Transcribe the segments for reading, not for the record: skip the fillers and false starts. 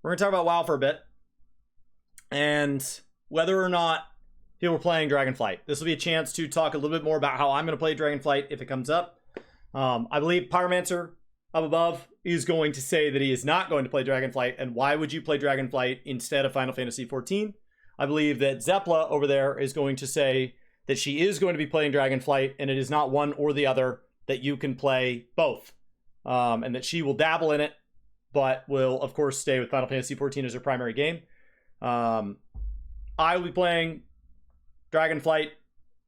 we're going to talk about WoW for a bit. And whether or not people are playing Dragonflight. This will be a chance to talk a little bit more about how I'm going to play Dragonflight if it comes up. I believe Pyromancer up above is going to say that he is not going to play Dragonflight. And why would you play Dragonflight instead of Final Fantasy XIV? I believe that Zepla over there is going to say that she is going to be playing Dragonflight, and it is not one or the other, that you can play both. And that she will dabble in it, but will, of course, stay with Final Fantasy XIV as her primary game. I will be playing Dragonflight,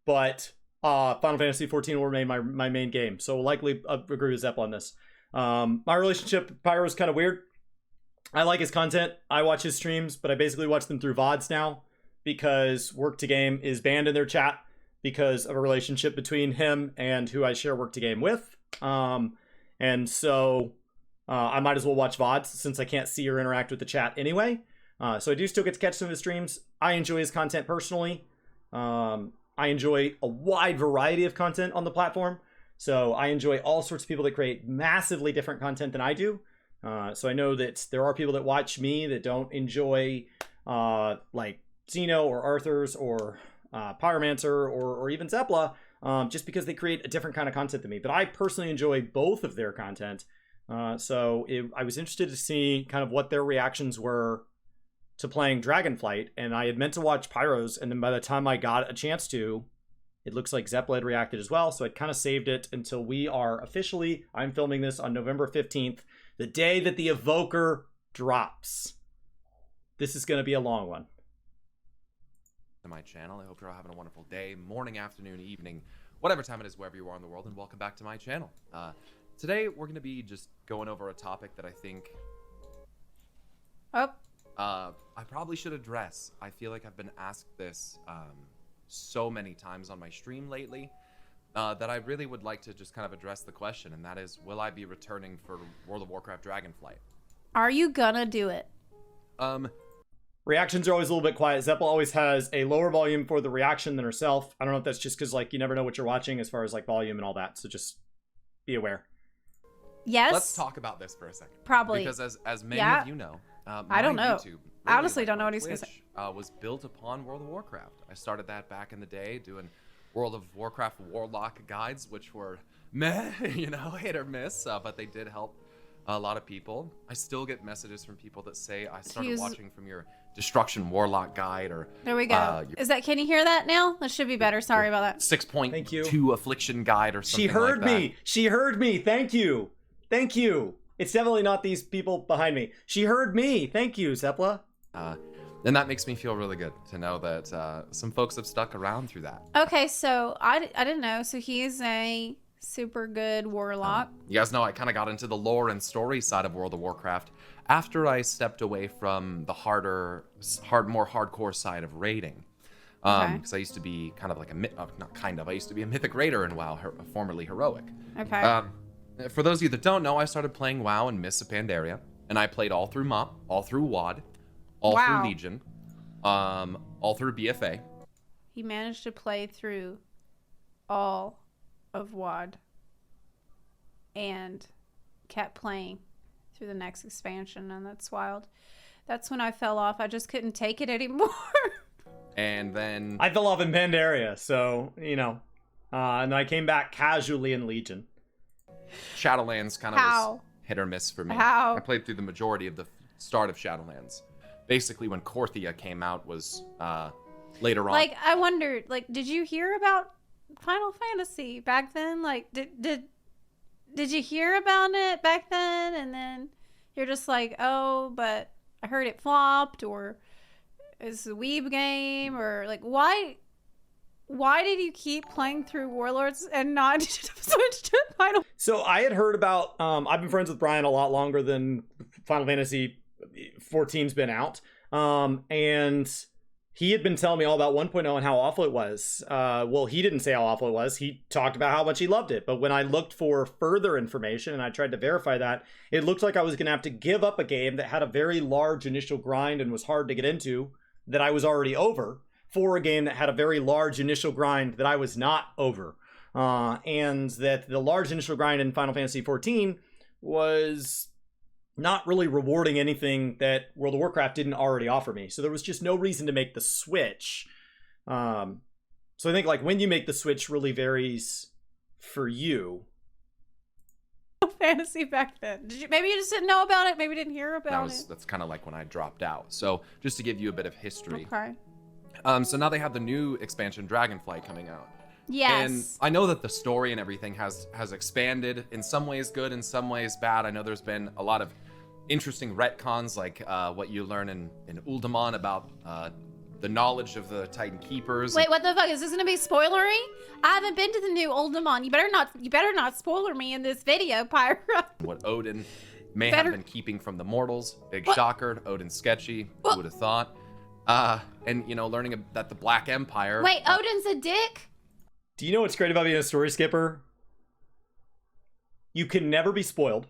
but Final Fantasy XIV will remain my main game. So we'll likely agree with Zepla on this. My relationship with Pyro is kind of weird. I like his content. I watch his streams, but I basically watch them through VODs now because Work to Game is banned in their chat because of a relationship between him and who I share Work to Game with. And so I might as well watch VODs since I can't see or interact with the chat anyway. So I do still get to catch some of his streams. I enjoy his content personally. I enjoy a wide variety of content on the platform. So I enjoy all sorts of people that create massively different content than I do. So I know that there are people that watch me that don't enjoy like Xeno or Arthur's or Pyromancer or even Zepla, just because they create a different kind of content than me. But I personally enjoy both of their content. I was interested to see kind of what their reactions were to playing Dragonflight, and I had meant to watch Pyro's, and then by the time I got a chance to, it looks like Zepla had reacted as well, so I kind of saved it until we are officially, I'm filming this on November 15th, the day that the Evoker drops. This is going to be a long one. To my channel. I hope you're all having a wonderful day, morning, afternoon, evening, whatever time it is, wherever you are in the world, and welcome back to my channel. Today, we're going to be just going over a topic that I think I probably should address. I feel like I've been asked this so many times on my stream lately that I really would like to just kind of address the question, and that is, will I be returning for World of Warcraft Dragonflight? Are you gonna do it? Reactions are always a little bit quiet. Zepla always has a lower volume for the reaction than herself. I don't know if that's just because, like, you never know what you're watching as far as, like, volume and all that, so just be aware. Yes. Let's talk about this for a second. Probably. Because as many of you know, I don't know. YouTube, really, I honestly like don't know my what he's going to Twitch, say. Was built upon World of Warcraft. I started that back in the day doing World of Warcraft Warlock guides, which were meh, you know, hit or miss, but they did help a lot of people. I still get messages from people that say, I started watching from your Destruction Warlock guide, or there we go. Can you hear that now? That should be better. Sorry about that. 6.2 Affliction guide or something. She heard like me. She heard me. Thank you. Thank you. It's definitely not these people behind me. She heard me. Thank you, Zepla. And that makes me feel really good to know that some folks have stuck around through that. Okay, so I didn't know. So he is a super good warlock. You guys know I kind of got into the lore and story side of World of Warcraft after I stepped away from the more hardcore side of raiding. Because I used to be kind of like I used to be a mythic raider in WoW, formerly heroic. Okay. For those of you that don't know, I started playing WoW in Mists of Pandaria, and I played all through MoP, all through WoD, all through Legion, all through BFA. He managed to play through all of WoD and kept playing through the next expansion, and that's wild. That's when I fell off. I just couldn't take it anymore. And then I fell off in Pandaria, so, you know, and I came back casually in Legion. Shadowlands kind of was hit or miss for me. I played through the majority of the start of Shadowlands. Basically, when Korthia came out was later on. Like, I wondered, like, did you hear about Final Fantasy back then? Like, did you hear about it back then? And then you're just like, oh, but I heard it flopped, or it's a weeb game, or like, why did you keep playing through Warlords and not switch to Final? So I had heard about, I've been friends with Brian a lot longer than Final Fantasy XIV's been out. And he had been telling me all about 1.0 and how awful it was. Well, he didn't say how awful it was. He talked about how much he loved it. But when I looked for further information and I tried to verify that, it looked like I was going to have to give up a game that had a very large initial grind and was hard to get into that I was already over, for a game that had a very large initial grind that I was not over. And that the large initial grind in Final Fantasy XIV was not really rewarding anything that World of Warcraft didn't already offer me. So there was just no reason to make the switch. So I think like when you make the switch really varies for you. Fantasy back then. Maybe you just didn't know about it. Maybe you didn't hear about it. That's kind of like when I dropped out. So just to give you a bit of history. Okay. So now they have the new expansion Dragonflight coming out. Yes. And I know that the story and everything has expanded, in some ways good, in some ways bad. I know there's been a lot of interesting retcons, like what you learn in Uldaman about the knowledge of the Titan Keepers. Wait, what the fuck? Is this gonna be spoilery? I haven't been to the new Uldaman. You better not spoiler me in this video, Pyra. What Odin may have been keeping from the mortals. Big shocker. Odin's sketchy. Who would have thought? And you know, learning that the Black Empire. Wait, Odin's a dick? Do you know what's great about being a story skipper? You can never be spoiled.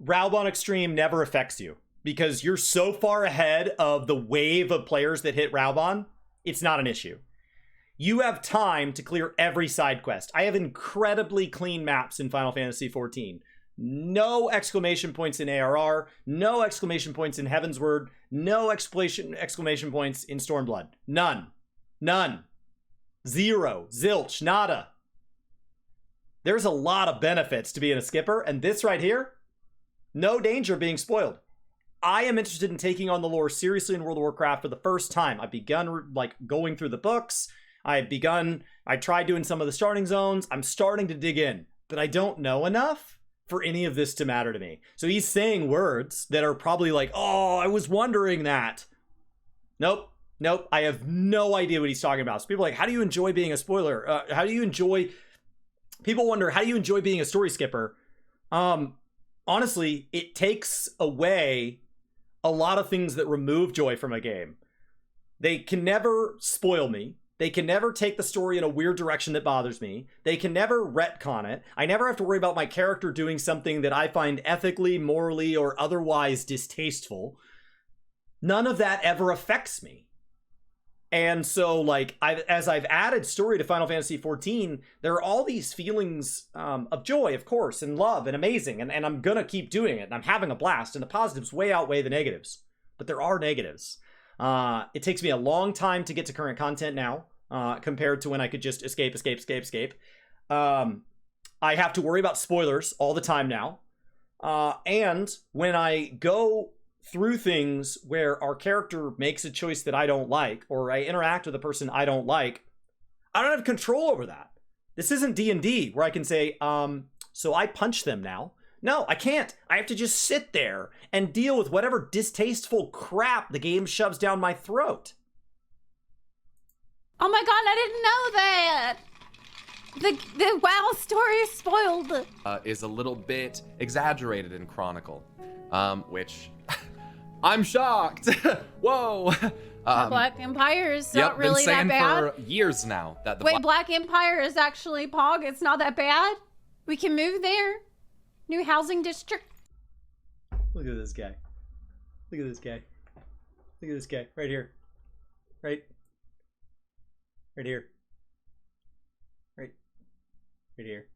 Raubon Extreme never affects you because you're so far ahead of the wave of players that hit Raubon, it's not an issue. You have time to clear every side quest. I have incredibly clean maps in Final Fantasy XIV. No exclamation points in ARR, no exclamation points in Heavensward, no exclamation points in Stormblood. None. None. Zero. Zilch. Nada. There's a lot of benefits to being a skipper, and this right here, no danger of being spoiled. I am interested in taking on the lore seriously in World of Warcraft for the first time. I've begun like going through the books. I tried doing some of the starting zones. I'm starting to dig in, but I don't know enough for any of this to matter to me. So he's saying words that are probably like, oh, I was wondering that. Nope. I have no idea what he's talking about. So people are like, how do you enjoy being a spoiler? People wonder, how do you enjoy being a story skipper? Honestly, it takes away a lot of things that remove joy from a game. They can never spoil me. They can never take the story in a weird direction that bothers me. They can never retcon it. I never have to worry about my character doing something that I find ethically, morally, or otherwise distasteful. None of that ever affects me. And so, like, as I've added story to Final Fantasy XIV, there are all these feelings of joy, of course, and love, and amazing, and I'm gonna keep doing it, and I'm having a blast, and the positives way outweigh the negatives. But there are negatives. It takes me a long time to get to current content now, compared to when I could just escape. I have to worry about spoilers all the time now. And when I go through things where our character makes a choice that I don't like, or I interact with a person I don't like, I don't have control over that. This isn't D&D where I can say, so I punch them now. No, I can't. I have to just sit there and deal with whatever distasteful crap the game shoves down my throat. Oh my god, I didn't know that! The WoW story is spoiled. Is a little bit exaggerated in Chronicle, which I'm shocked. Whoa. Black Empire is not really that bad. Been saying for years now that the Black Empire is actually Pog. It's not that bad. We can move there. New housing district. Look at this guy. Look at this guy. Look at this guy right here. Right here. Right here.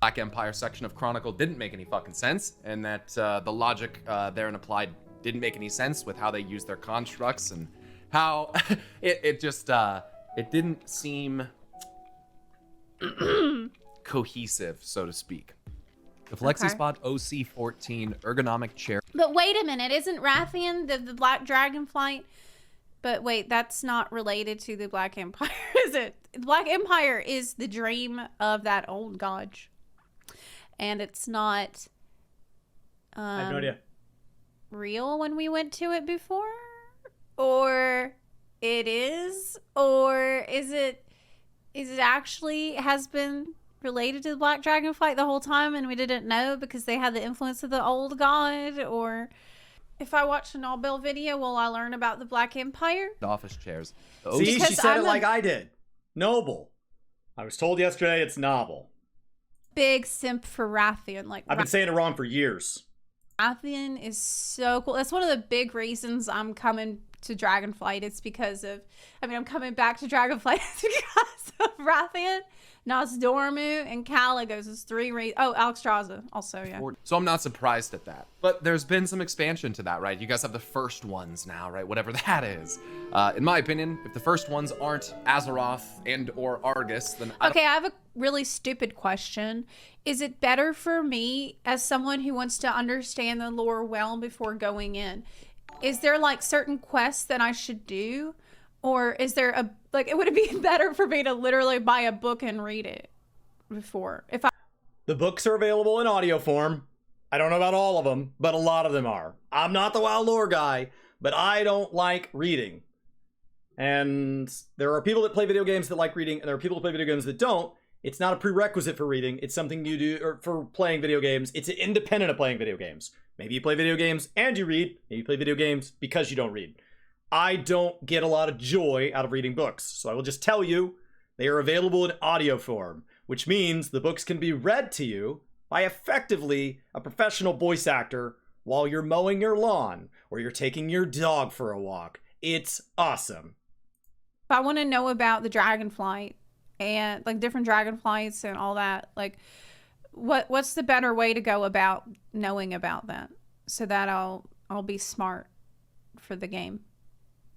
Black Empire section of Chronicle didn't make any fucking sense, and that the logic therein applied didn't make any sense with how they use their constructs and how it didn't seem cohesive, so to speak. The FlexiSpot OC14 ergonomic chair. But wait a minute, isn't Rathian the Black Dragonflight? But wait, that's not related to the Black Empire, is it? The Black Empire is the dream of that old god. And it's not I have no idea. Real when we went to it before? Or it is? Or is it actually has been related to the Black Dragonflight the whole time and we didn't know because they had the influence of the old god? Or if I watch a Nobel video, will I learn about the Black Empire? The office chairs. See, she said it like I did. Noble. I was told yesterday it's novel. Big simp for Rathian. Like I've been saying it wrong for years. Rathian is so cool. That's one of the big reasons I'm coming to Dragonflight. It's because of, I'm coming back to Dragonflight because of Rathian. Nosdormu and Caligos is 3 reasons. Oh, Alexstrasza also, yeah. So I'm not surprised at that. But there's been some expansion to that, right? You guys have the first ones now, right? Whatever that is. In my opinion, if the first ones aren't Azeroth and or Argus, then Okay, I have a really stupid question. Is it better for me as someone who wants to understand the lore well before going in? Is there like certain quests that I should do? Or is there a, like, would it be better for me to literally buy a book and read it before? The books are available in audio form. I don't know about all of them, but a lot of them are. I'm not the WoW lore guy, but I don't like reading. And there are people that play video games that like reading, and there are people that play video games that don't. It's not a prerequisite for reading. It's something you do or for playing video games. It's independent of playing video games. Maybe you play video games and you read. Maybe you play video games because you don't read. I don't get a lot of joy out of reading books. So I will just tell you, they are available in audio form, which means the books can be read to you by effectively a professional voice actor while you're mowing your lawn or you're taking your dog for a walk. It's awesome. If I want to know about the Dragonflight and like different Dragonflights and all that, like what's the better way to go about knowing about that so that I'll be smart for the game,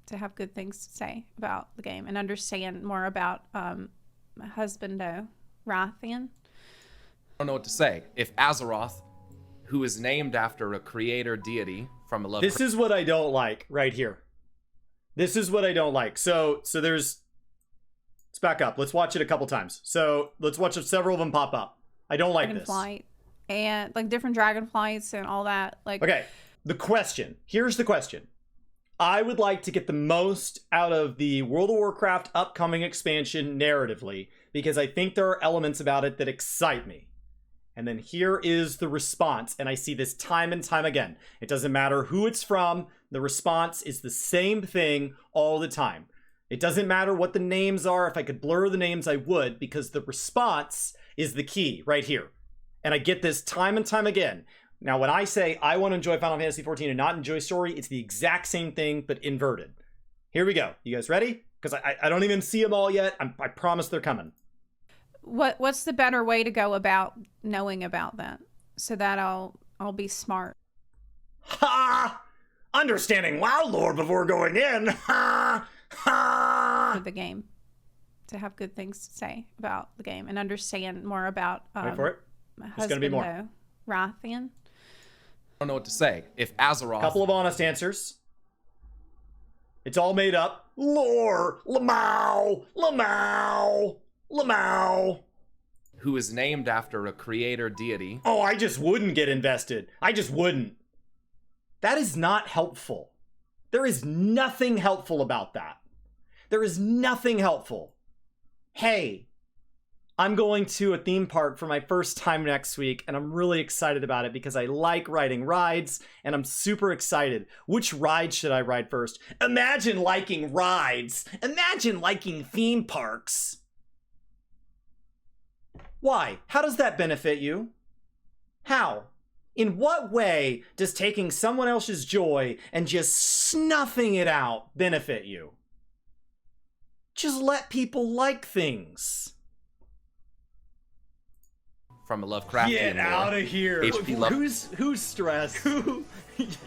to have good things to say about the game and understand more about my husbando Rathian. I don't know what to say. If Azeroth, who is named after a creator deity from a love. This is what I don't like right here. This is what I don't like. So there's, let's back up. Let's watch it a couple times. So let's watch several of them pop up. I don't like this. Dragonflight and like different Dragonflights and all that. Like, okay, the question. Here's the question. I would like to get the most out of the World of Warcraft upcoming expansion narratively, because I think there are elements about it that excite me. And then here is the response, and I see this time and time again. It doesn't matter who it's from, the response is the same thing all the time. It doesn't matter what the names are. If I could blur the names, I would, because the response is the key right here. And I get this time and time again. Now, when I say I want to enjoy Final Fantasy XIV and not enjoy story, it's the exact same thing, but inverted. Here we go. You guys ready? Because I don't even see them all yet. I promise they're coming. What's the better way to go about knowing about that so that I'll be smart? Ha! Understanding WoW lore before going in. Ha! Ha! For the game, to have good things to say about the game and understand more about wait for it. My There's gonna be more. husbando Rathian. I don't know what to say. If Azeroth. Couple of honest answers. It's all made up. Lore. Lamau. Lamau. Lamau. Who is named after a creator deity. Oh, I just wouldn't get invested. I just wouldn't. That is not helpful. There is nothing helpful about that. There is nothing helpful. Hey, I'm going to a theme park for my first time next week, and I'm really excited about it because I like riding rides, and I'm super excited. Which ride should I ride first? Imagine liking rides. Imagine liking theme parks. Why? How does that benefit you? How? In what way does taking someone else's joy and just snuffing it out benefit you? Just let people like things. From a Lovecraftian Get lore. out of here. HP Love. Who's stressed? Who?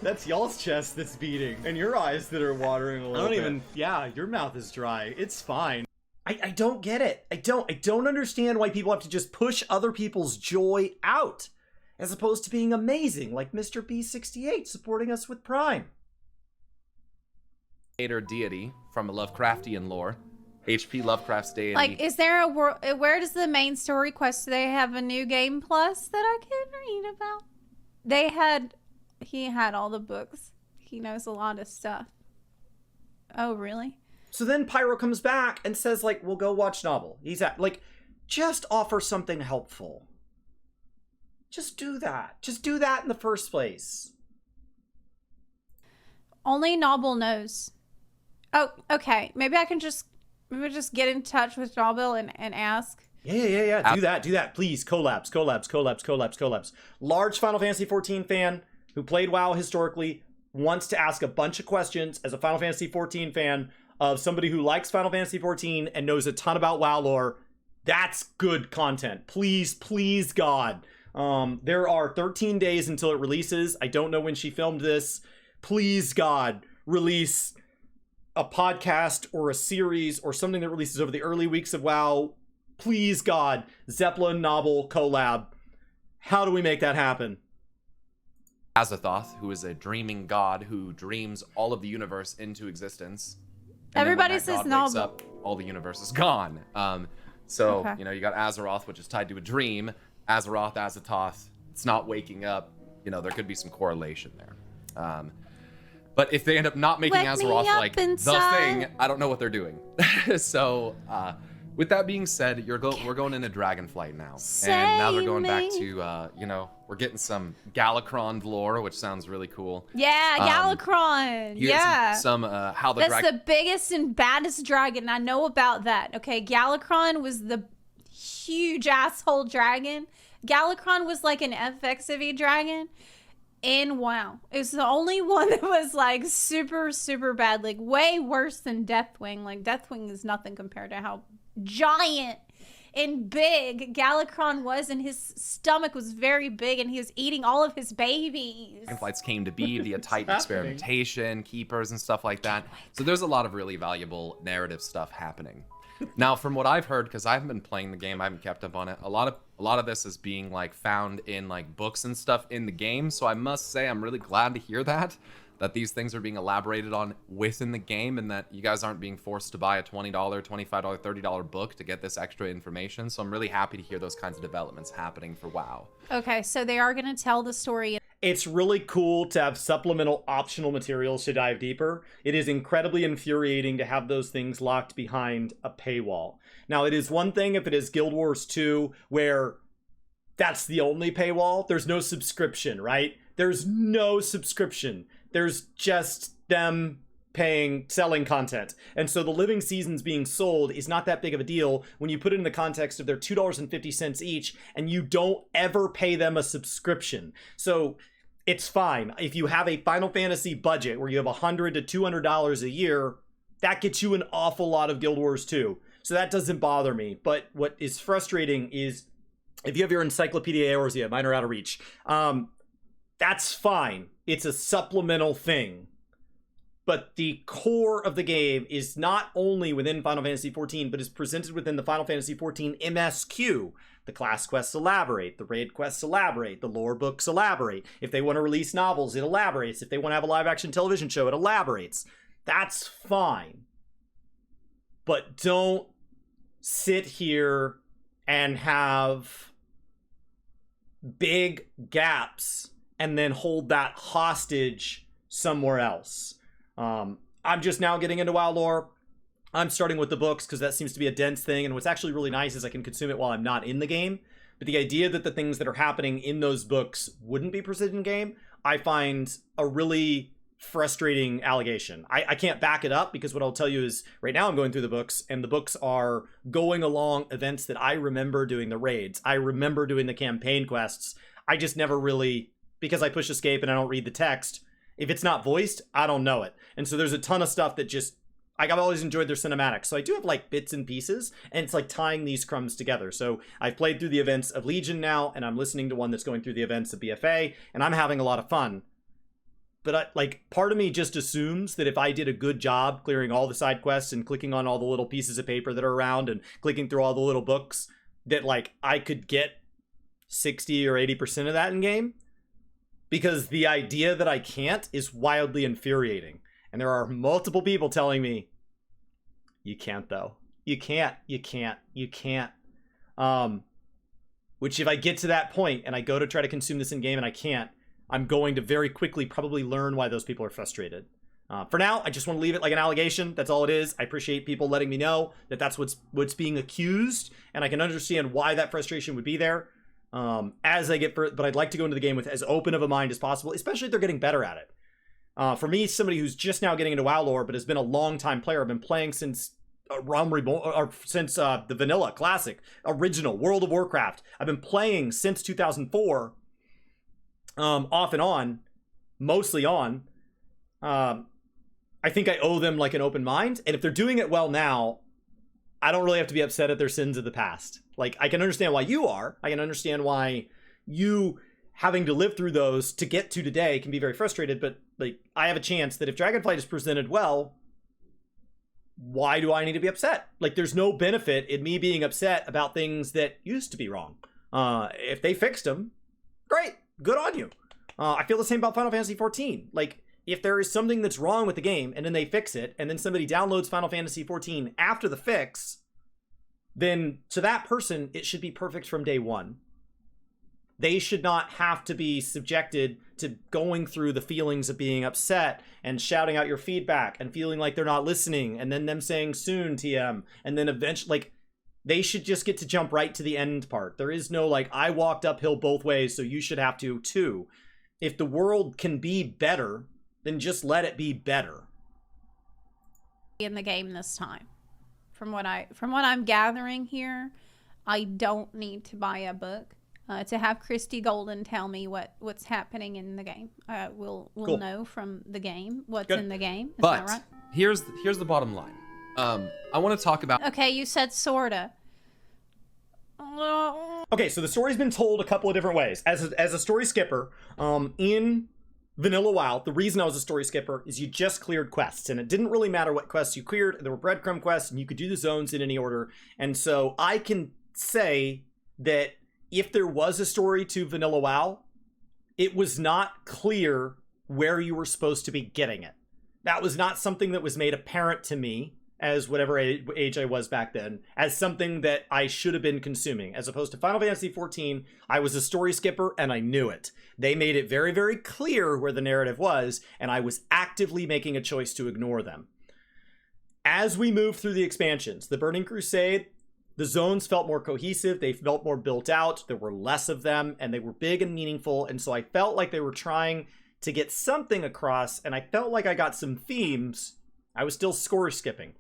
That's y'all's chest that's beating. And your eyes that are watering a little bit. Yeah, your mouth is dry. It's fine. I don't get it. I don't understand why people have to just push other people's joy out, as opposed to being amazing, like Mr. B68 supporting us with Prime. Creator deity from a Lovecraftian lore. HP Lovecraft's deity. Like, is there a world? Where does the main story quest? Do they have a new game plus that I can read about? He had all the books. He knows a lot of stuff. Oh, really? So then Pyro comes back and says, like, we'll go watch novel. He's at, like, just offer something helpful. Just do that. Just do that in the first place. Only Noble knows. Oh, okay. Maybe I can just get in touch with Noble and ask. Yeah. Do that. Please, collabs. Large Final Fantasy XIV fan who played WoW historically wants to ask a bunch of questions as a Final Fantasy XIV fan of somebody who likes Final Fantasy XIV and knows a ton about WoW lore. That's good content. Please, please, God. There are 13 days until it releases. I don't know when she filmed this. Please, God, release a podcast or a series or something that releases over the early weeks of WoW. Please, God, Zeppelin novel collab. How do we make that happen? Azathoth, who is a dreaming god who dreams all of the universe into existence. And Everybody then when says that god wakes novel. up, all the universe is gone. So, Okay. you know, you got Azeroth, which is tied to a dream. Azeroth, Azathoth, it's not waking up. You know, there could be some correlation there. But if they end up not making Wake me Azeroth up like inside. the thing, I don't know what they're doing. So, with that being said, we're going into Dragonflight now, and now they're going back Save to you know, we're getting some Galakron lore, which sounds really cool. Yeah, Galakron. Here's Yeah. some how the That's the biggest and baddest dragon. I know about that. Okay, Galakron was the huge asshole dragon. Galakron was like an FFXIV dragon. And wow, it was the only one that was like super, super bad, like way worse than Deathwing. Like Deathwing is nothing compared to how giant and big Galakron was, and his stomach was very big, and he was eating all of his babies. Dragonflights came to be via Titan happening? experimentation, keepers, and stuff like that. So there's a lot of really valuable narrative stuff happening. Now, from what I've heard, because I haven't been playing the game, I haven't kept up on it. A lot of this is being like found in like books and stuff in the game. So I must say, I'm really glad to hear that these things are being elaborated on within the game, and that you guys aren't being forced to buy a $20, $25, $30 book to get this extra information. So I'm really happy to hear those kinds of developments happening for WoW. Okay, so they are going to tell the story. It's really cool to have supplemental optional materials to dive deeper. It is incredibly infuriating to have those things locked behind a paywall. Now, it is one thing if it is Guild Wars 2, where that's the only paywall. There's no subscription, right? There's no subscription. There's just them selling content. And so the living seasons being sold is not that big of a deal when you put it in the context of they're $2.50 each, and you don't ever pay them a subscription. So it's fine. If you have a Final Fantasy budget where you have $100 to $200 a year, that gets you an awful lot of Guild Wars 2. So that doesn't bother me. But what is frustrating is if you have your Encyclopedia Eorzea, mine are out of reach, that's fine. It's a supplemental thing. But the core of the game is not only within Final Fantasy XIV, but is presented within the Final Fantasy XIV MSQ. The class quests elaborate, the raid quests elaborate, the lore books elaborate. If they want to release novels, it elaborates. If they want to have a live-action television show, it elaborates. That's fine. But don't sit here and have big gaps and then hold that hostage somewhere else. I'm just now getting into WoW lore. I'm starting with the books because that seems to be a dense thing, and what's actually really nice is I can consume it while I'm not in the game. But the idea that the things that are happening in those books wouldn't be presented in game, I find a really frustrating allegation. I can't back it up, because what I'll tell you is right now I'm going through the books, and the books are going along events that I remember doing the raids. I remember doing the campaign quests. I just never really, because I push escape and I don't read the text, if it's not voiced, I don't know it. And so there's a ton of stuff that just, like, I've always enjoyed their cinematics. So I do have like bits and pieces, and it's like tying these crumbs together. So I've played through the events of Legion now, and I'm listening to one that's going through the events of BFA, and I'm having a lot of fun. But part of me just assumes that if I did a good job clearing all the side quests and clicking on all the little pieces of paper that are around and clicking through all the little books, that like I could get 60 or 80% of that in game. Because the idea that I can't is wildly infuriating. And there are multiple people telling me, you can't though. You can't. Which if I get to that point and I go to try to consume this in game and I can't, I'm going to very quickly probably learn why those people are frustrated. For now, I just want to leave it like an allegation. That's all it is. I appreciate people letting me know that that's what's being accused, and I can understand why that frustration would be there. As I get but I'd like to go into the game with as open of a mind as possible, especially if they're getting better at it. For me, somebody who's just now getting into WoW lore, but has been a long time player, I've been playing since Realm Reborn, or since the vanilla classic original World of Warcraft. I've been playing since 2004, off and on, mostly on. I think I owe them like an open mind, and if they're doing it well now, I don't really have to be upset at their sins of the past. Like, I can understand why you are. I can understand why you having to live through those to get to today can be very frustrated, but like, I have a chance that if Dragonflight is presented well, why do I need to be upset? Like, there's no benefit in me being upset about things that used to be wrong. If they fixed them, great, good on you. I feel the same about Final Fantasy XIV. Like, if there is something that's wrong with the game and then they fix it, and then somebody downloads Final Fantasy XIV after the fix, then to that person, it should be perfect from day one. They should not have to be subjected to going through the feelings of being upset and shouting out your feedback and feeling like they're not listening, and then them saying soon TM, and then eventually, like, they should just get to jump right to the end part. There is no like, I walked uphill both ways, so you should have to too. If the world can be better, then just let it be better. In the game this time, from what I'm gathering here, I don't need to buy a book to have Christy Golden tell me what's happening in the game. We'll Cool. know from the game what's Good. in the game. Is But that right? here's the bottom line. I want to talk about. Okay, you said sorta. Okay, so the story's been told a couple of different ways. As a story skipper, in Vanilla WoW, the reason I was a story skipper is you just cleared quests, and it didn't really matter what quests you cleared. There were breadcrumb quests, and you could do the zones in any order. And so I can say that if there was a story to Vanilla WoW, it was not clear where you were supposed to be getting it. That was not something that was made apparent to me, as whatever age I was back then, as something that I should have been consuming. As opposed to Final Fantasy XIV, I was a story skipper and I knew it. They made it very, very clear where the narrative was, and I was actively making a choice to ignore them. As we moved through the expansions, the Burning Crusade, the zones felt more cohesive, they felt more built out, there were less of them, and they were big and meaningful, and so I felt like they were trying to get something across, and I felt like I got some themes. I was still score skipping.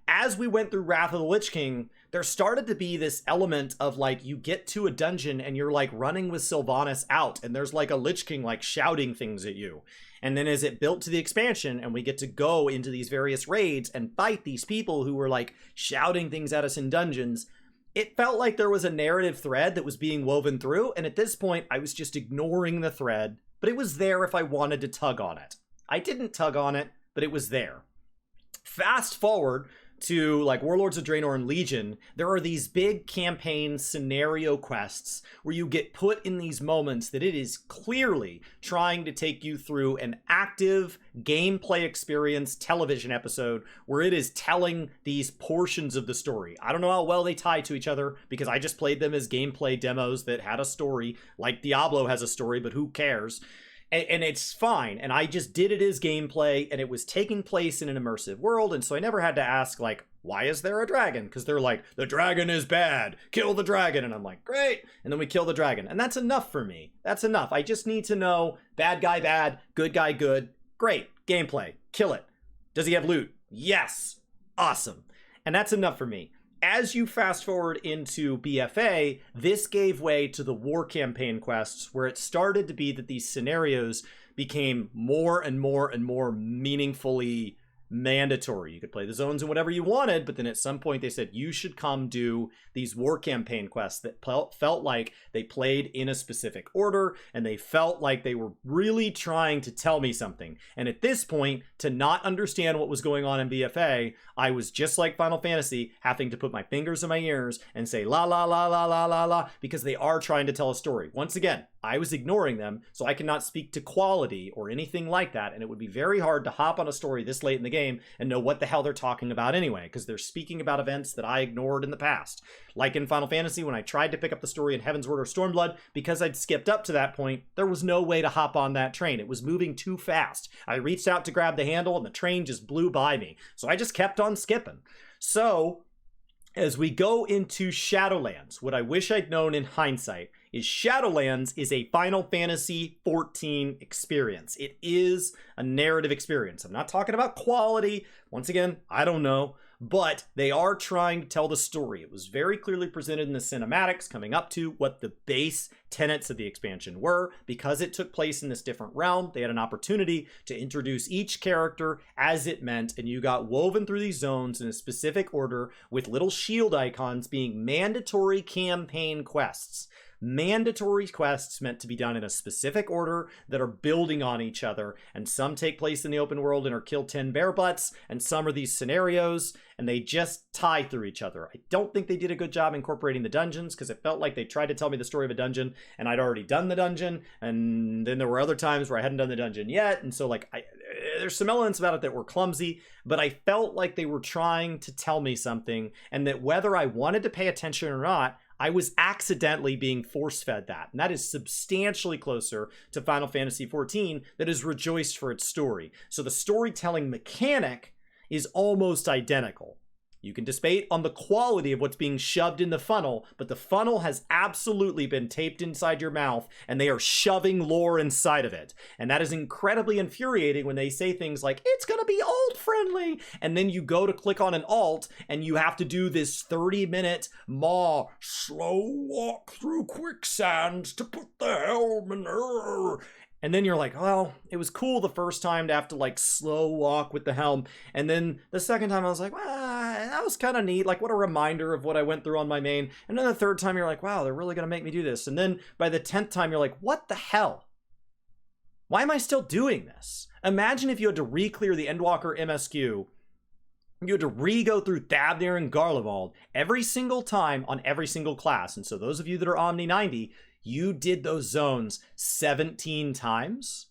As we went through Wrath of the Lich King, there started to be this element of like, you get to a dungeon and you're like running with Sylvanas out, and there's like a Lich King like shouting things at you. And then as it built to the expansion and we get to go into these various raids and fight these people who were like shouting things at us in dungeons, it felt like there was a narrative thread that was being woven through. And at this point, I was just ignoring the thread, but it was there if I wanted to tug on it. I didn't tug on it, but it was there. Fast forward to like Warlords of Draenor and Legion, there are these big campaign scenario quests where you get put in these moments that it is clearly trying to take you through an active gameplay experience television episode where it is telling these portions of the story. I don't know how well they tie to each other because I just played them as gameplay demos that had a story, like Diablo has a story, but who cares? And it's fine, and I just did it as gameplay, and it was taking place in an immersive world, and so I never had to ask, like, why is there a dragon? Because they're like, the dragon is bad, kill the dragon, and I'm like, great, and then we kill the dragon, and that's enough for me. That's enough. I just need to know, bad guy bad, good guy good, great, gameplay, kill it. Does he have loot? Yes, awesome. And that's enough for me. As you fast forward into BFA, this gave way to the war campaign quests, where it started to be that these scenarios became more and more and more meaningfully mandatory. You could play the zones and whatever you wanted, but then at some point they said you should come do these war campaign quests that felt like they played in a specific order, and they felt like they were really trying to tell me something. And at this point, to not understand what was going on in BFA, I was just like Final Fantasy, having to put my fingers in my ears and say la la la la la la la, because they are trying to tell a story. Once again, I was ignoring them, so I cannot speak to quality or anything like that, and it would be very hard to hop on a story this late in the game and know what the hell they're talking about anyway, because they're speaking about events that I ignored in the past. Like in Final Fantasy, when I tried to pick up the story in Heavensward or Stormblood, because I'd skipped up to that point, there was no way to hop on that train. It was moving too fast. I reached out to grab the handle, and the train just blew by me, so I just kept on skipping. So, as we go into Shadowlands, what I wish I'd known in hindsight is Shadowlands is a Final Fantasy XIV experience. It is a narrative experience. I'm not talking about quality. Once again, I don't know. but they are trying to tell the story. It was very clearly presented in the cinematics coming up to what the base tenets of the expansion were. Because it took place in this different realm, they had an opportunity to introduce each character as it meant, and you got woven through these zones in a specific order with little shield icons being mandatory campaign quests. Mandatory quests meant to be done in a specific order that are building on each other, and some take place in the open world and are kill 10 bear butts, and some are these scenarios, and they just tie through each other. I don't think they did a good job incorporating the dungeons, because it felt like they tried to tell me the story of a dungeon, and I'd already done the dungeon, and then there were other times where I hadn't done the dungeon yet, and so like there's some elements about it that were clumsy, but I felt like they were trying to tell me something, and that whether I wanted to pay attention or not, I was accidentally being force-fed that. And that is substantially closer to Final Fantasy XIV that is rejoiced for its story. So the storytelling mechanic is almost identical. You can debate on the quality of what's being shoved in the funnel, but the funnel has absolutely been taped inside your mouth, and they are shoving lore inside of it. And that is incredibly infuriating when they say things like, it's gonna be alt-friendly, and then you go to click on an alt, and you have to do this 30-minute slow walk through quicksand to put the helm in her. And then you're like, well, it was cool the first time to have to like slow walk with the helm. And then the second time I was like, well, that was kind of neat. Like, what a reminder of what I went through on my main. And then the third time you're like, wow, they're really going to make me do this. And then by the 10th time, you're like, what the hell? Why am I still doing this? Imagine if you had to re-clear the Endwalker MSQ. You had to re-go through Thavnir and Garlemald every single time on every single class. And so those of you that are Omni 90, you did those zones 17 times?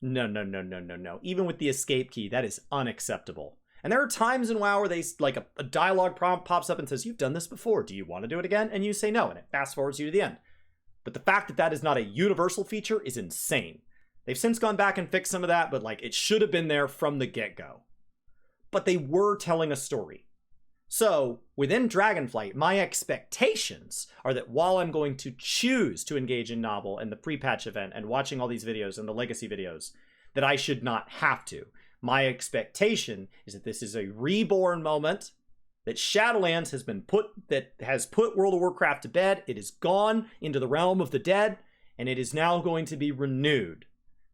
No. Even with the escape key, that is unacceptable. And there are times in WoW where they, like, a dialogue prompt pops up and says, you've done this before, do you want to do it again? And you say no, and it fast forwards you to the end. But the fact that that is not a universal feature is insane. They've since gone back and fixed some of that, but like, it should have been there from the get-go. But they were telling a story. So, within Dragonflight, my expectations are that while I'm going to choose to engage in Novel and the pre-patch event and watching all these videos and the legacy videos, that I should not have to. My expectation is that this is a reborn moment, that Shadowlands has put World of Warcraft to bed. It is gone into the realm of the dead, and it is now going to be renewed.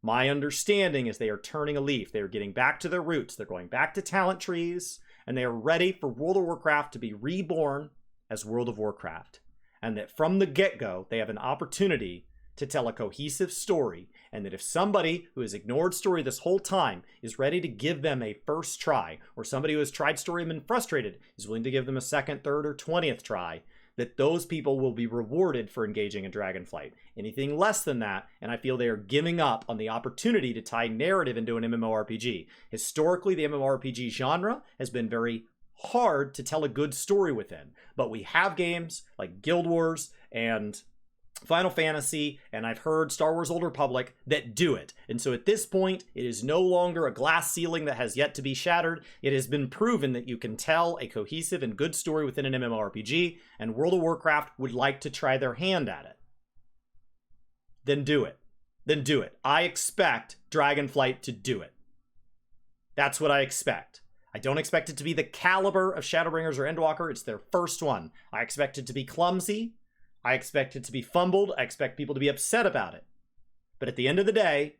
My understanding is they are turning a leaf. They are getting back to their roots. They're going back to talent trees, and they are ready for World of Warcraft to be reborn as World of Warcraft. And that from the get-go, they have an opportunity to tell a cohesive story, and that if somebody who has ignored story this whole time is ready to give them a first try, or somebody who has tried story and been frustrated is willing to give them a second, third, or 20th try, that those people will be rewarded for engaging in Dragonflight. Anything less than that, and I feel they are giving up on the opportunity to tie narrative into an MMORPG. Historically, the MMORPG genre has been very hard to tell a good story within, but we have games like Guild Wars and Final Fantasy, and I've heard Star Wars Old Republic that do it. And so at this point, it is no longer a glass ceiling that has yet to be shattered. It has been proven that you can tell a cohesive and good story within an MMORPG, and World of Warcraft would like to try their hand at it. Then do it. Then do it. I expect Dragonflight to do it. That's what I expect. I don't expect it to be the caliber of Shadowbringers or Endwalker. It's their first one. I expect it to be clumsy. I expect it to be fumbled. I expect people to be upset about it. But at the end of the day,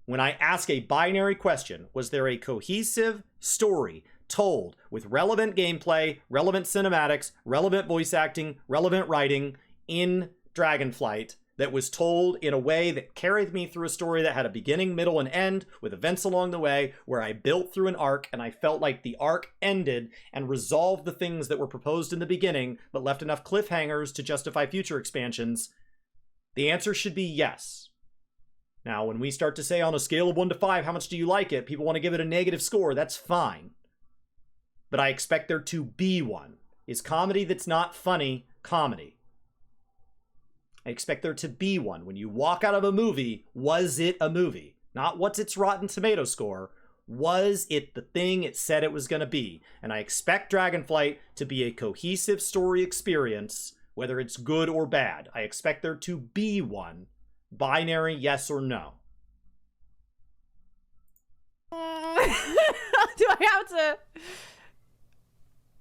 when I ask a binary question, was there a cohesive story told with relevant gameplay, relevant cinematics, relevant voice acting, relevant writing in Dragonflight that was told in a way that carried me through a story that had a beginning, middle, and end with events along the way, where I built through an arc and I felt like the arc ended and resolved the things that were proposed in the beginning, but left enough cliffhangers to justify future expansions? The answer should be yes. Now, when we start to say on a scale of 1 to 5, how much do you like it? People want to give it a negative score. That's fine. But I expect there to be one. Is comedy that's not funny comedy? I expect there to be one. When you walk out of a movie, was it a movie? Not what's its Rotten Tomato score. Was it the thing it said it was going to be? And I expect Dragonflight to be a cohesive story experience, whether it's good or bad. I expect there to be one. Binary, yes or no. Do I have to...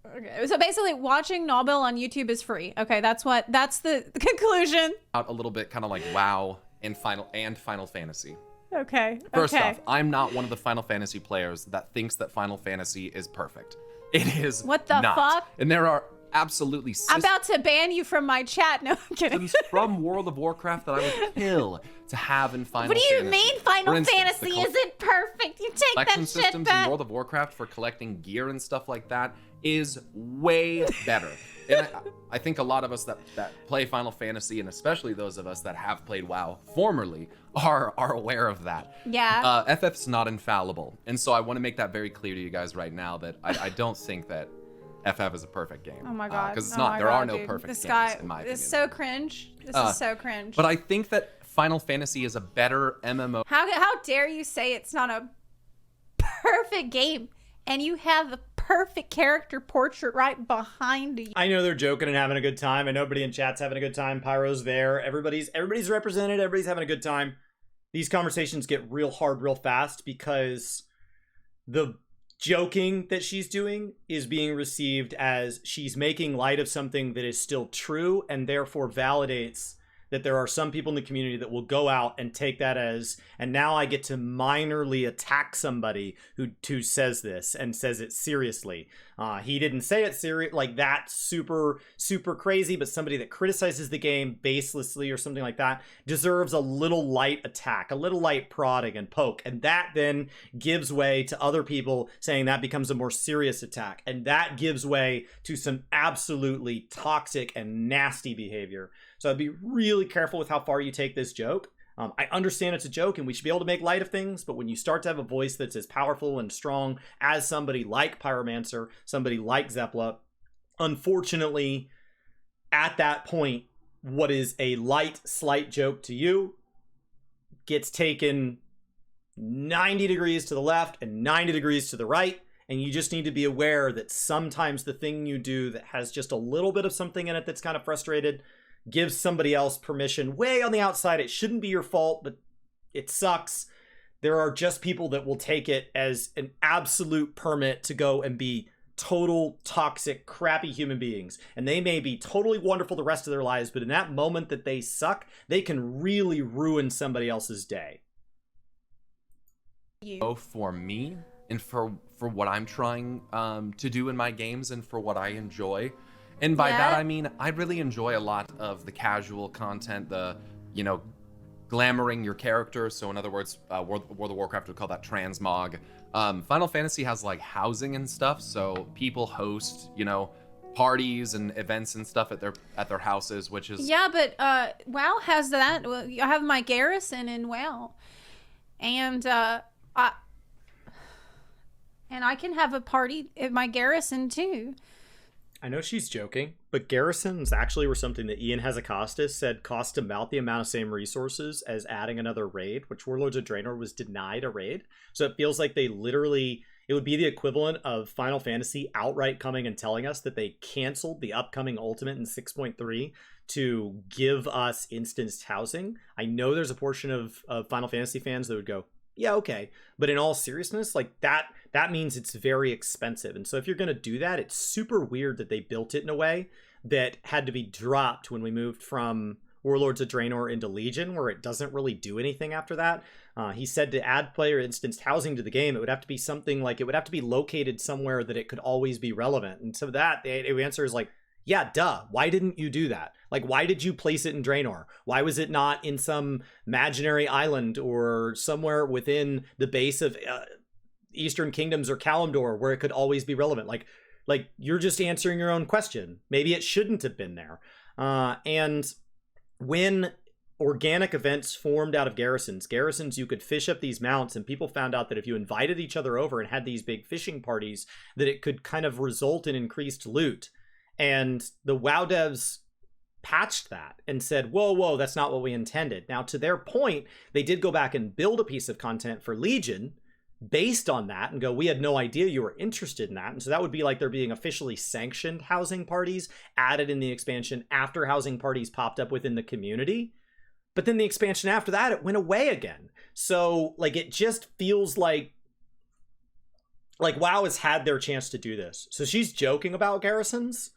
Okay, so basically watching Nobbel on YouTube is free. Okay, that's the conclusion. Out a little bit kind of like WoW and Final Fantasy. Okay. First off, I'm not one of the Final Fantasy players that thinks that Final Fantasy is perfect. It is What the not. fuck? And there are absolutely I'm about to ban you from my chat. No, I'm kidding. systems from World of Warcraft that I would kill to have in Final Fantasy. What do you mean Final For instance, Fantasy the isn't perfect? You take that collection shit systems in back. World of Warcraft for collecting gear and stuff like that is way better. And I think a lot of us that play Final Fantasy, and especially those of us that have played WoW formerly, are aware of that. Yeah. FF's not infallible. And so I want to make that very clear to you guys right now that I don't think that FF is a perfect game. Oh my god. Because it's Oh not. my There god, are no dude. perfect this games, guy, in my opinion. This is so cringe. This is so cringe. But I think that Final Fantasy is a better MMO. How dare you say it's not a perfect game and you have the perfect character portrait right behind you? I know they're joking and having a good time. I know everybody in chat's having a good time. Pyro's there. Everybody's represented. Everybody's having a good time. These conversations get real hard real fast because the joking that she's doing is being received as she's making light of something that is still true and therefore validates that there are some people in the community that will go out and take that as, and now I get to minorly attack somebody who says this and says it seriously. He didn't say it serious like that, super crazy, but somebody that criticizes the game baselessly or something like that deserves a little light attack, a little light prodding and poke, and that then gives way to other people saying that becomes a more serious attack, and that gives way to some absolutely toxic and nasty behavior. So I'd be really careful with how far you take this joke. I understand it's a joke and we should be able to make light of things, but when you start to have a voice that's as powerful and strong as somebody like Pyromancer, somebody like Zepla, unfortunately, at that point, what is a light, slight joke to you gets taken 90 degrees to the left and 90 degrees to the right, and you just need to be aware that sometimes the thing you do that has just a little bit of something in it that's kind of frustrated gives somebody else permission way on the outside. It shouldn't be your fault, but it sucks. There are just people that will take it as an absolute permit to go and be total toxic, crappy human beings. And they may be totally wonderful the rest of their lives, but in that moment that they suck, they can really ruin somebody else's day. For me and for what I'm trying to do in my games and for what I enjoy. And by that, I mean, I really enjoy a lot of the casual content, the, glamoring your character. So in other words, World of Warcraft would call that transmog. Final Fantasy has like housing and stuff. So people host, parties and events and stuff at their houses, which is... Yeah, but WoW has that. Well, I have my garrison in WoW. And I can have a party at my garrison too. I know she's joking, but garrisons actually were something that Ian Hazakostas said cost about the amount of same resources as adding another raid, which Warlords of Draenor was denied a raid. So it feels like they literally, it would be the equivalent of Final Fantasy outright coming and telling us that they canceled the upcoming Ultimate in 6.3 to give us instanced housing. I know there's a portion of Final Fantasy fans that would go, yeah, okay. But in all seriousness, like that means it's very expensive. And so if you're going to do that, it's super weird that they built it in a way that had to be dropped when we moved from Warlords of Draenor into Legion, where it doesn't really do anything after that. He said to add player instanced housing to the game, it would have to be something like, it would have to be located somewhere that it could always be relevant. And so that, the answer is like, yeah, duh. Why didn't you do that? Like, why did you place it in Draenor? Why was it not in some imaginary island or somewhere within the base of Eastern Kingdoms or Kalimdor where it could always be relevant? Like you're just answering your own question. Maybe it shouldn't have been there. And when organic events formed out of garrisons, you could fish up these mounts, and people found out that if you invited each other over and had these big fishing parties, that it could kind of result in increased loot. And the WoW devs patched that and said, whoa, that's not what we intended. Now, to their point, they did go back and build a piece of content for Legion based on that and go, we had no idea you were interested in that. And so that would be like there being officially sanctioned housing parties added in the expansion after housing parties popped up within the community. But then the expansion after that, it went away again. So like, it just feels like Like, WoW has had their chance to do this. So she's joking about garrisons.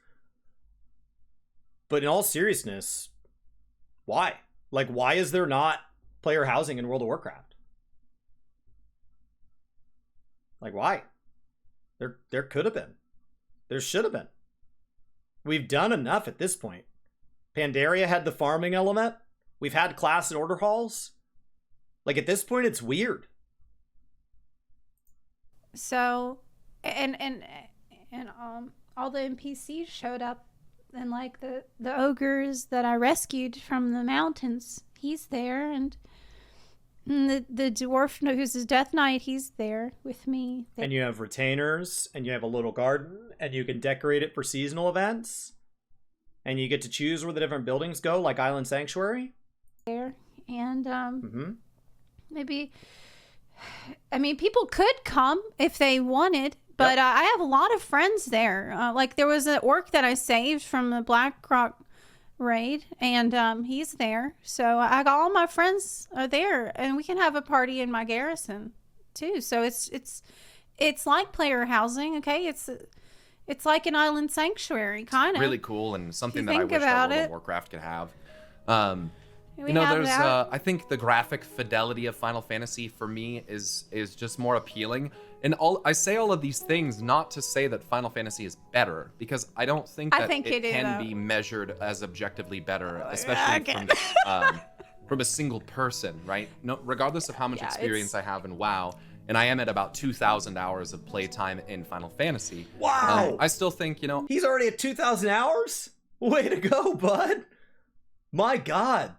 But in all seriousness, why? Like, why is there not player housing in World of Warcraft? Like, why? There could have been. There should have been. We've done enough at this point. Pandaria had the farming element. We've had class and order halls. Like, at this point, it's weird. So, and all the NPCs showed up, and like the ogres that I rescued from the mountains, he's there, and the dwarf who's his death knight, he's there with me. And you have retainers, and you have a little garden, and you can decorate it for seasonal events, and you get to choose where the different buildings go, like Island Sanctuary. There, and maybe, I mean, people could come if they wanted, but I have a lot of friends there. Like, there was an orc that I saved from the Blackrock raid, and he's there. So I got all my friends are there, and we can have a party in my garrison too. So it's like player housing, okay? It's like an Island Sanctuary, kind of. Really cool, and something that I wish that World of Warcraft could have. There's I think the graphic fidelity of Final Fantasy for me is just more appealing. And I say all of these things not to say that Final Fantasy is better, because I don't think that it can be measured as objectively better, especially from a single person, right? No, regardless of how much experience I have in WoW, and I am at about 2,000 hours of playtime in Final Fantasy. Wow! I still think, He's already at 2,000 hours? Way to go, bud! My God!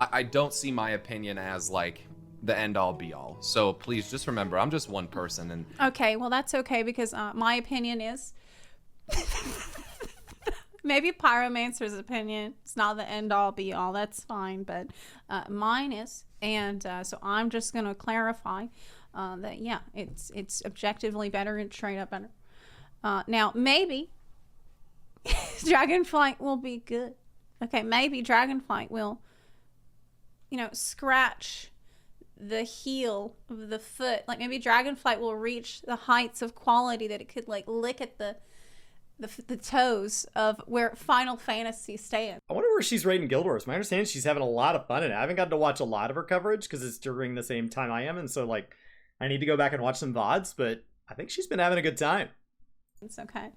I don't see my opinion as, like, the end-all be-all. So please just remember, I'm just one person. And okay, well, that's okay, because my opinion is... maybe Pyromancer's opinion. It's not the end-all be-all. That's fine, but mine is. And so I'm just going to clarify that, yeah, it's objectively better and straight up better. Now, maybe Dragonflight will be good. Okay, maybe Dragonflight will, scratch the heel of the foot. Like, maybe Dragonflight will reach the heights of quality that it could, like, lick at the toes of where Final Fantasy stands. I wonder where she's rating Guild Wars. My understanding is she's having a lot of fun in it. I haven't gotten to watch a lot of her coverage because it's during the same time I am, and so, like, I need to go back and watch some VODs, but I think she's been having a good time. It's okay.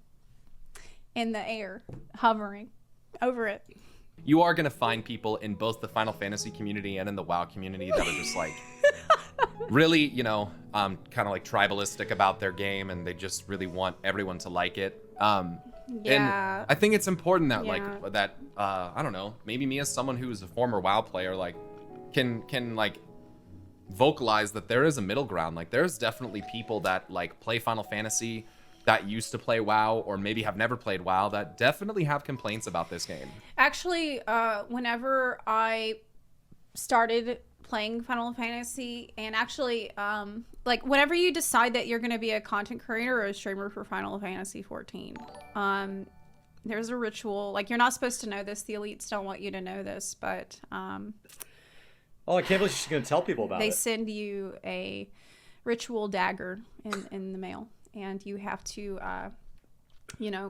In the air, hovering over it. You are going to find people in both the Final Fantasy community and in the WoW community that are just like really, kind of like tribalistic about their game, and they just really want everyone to like it. And I think it's important that I don't know, maybe me as someone who's a former WoW player, like can like vocalize that there is a middle ground. Like, there's definitely people that like play Final Fantasy that used to play WoW, or maybe have never played WoW, that definitely have complaints about this game. Actually, whenever I started playing Final Fantasy, and actually, like, whenever you decide that you're going to be a content creator or a streamer for Final Fantasy 14, there's a ritual. Like, you're not supposed to know this. The elites don't want you to know this, but... oh, I can't believe she's going to tell people about it. They send you a ritual dagger in the mail. And you have to,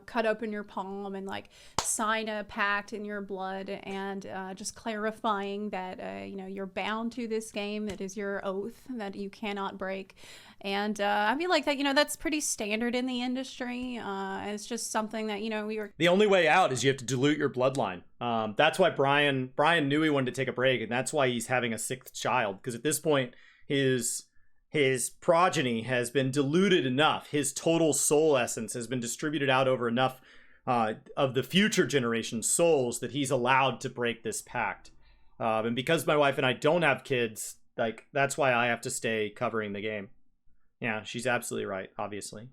cut open your palm and, like, sign a pact in your blood, and just clarifying that, you're bound to this game. It is your oath that you cannot break. And I feel like that, that's pretty standard in the industry. It's just something that, we were... The only way out is you have to dilute your bloodline. That's why Brian knew he wanted to take a break, and that's why he's having a sixth child. Because at this point, his progeny has been diluted enough. His total soul essence has been distributed out over enough of the future generation's souls that he's allowed to break this pact. And because my wife and I don't have kids, like, that's why I have to stay covering the game. Yeah, she's absolutely right, obviously.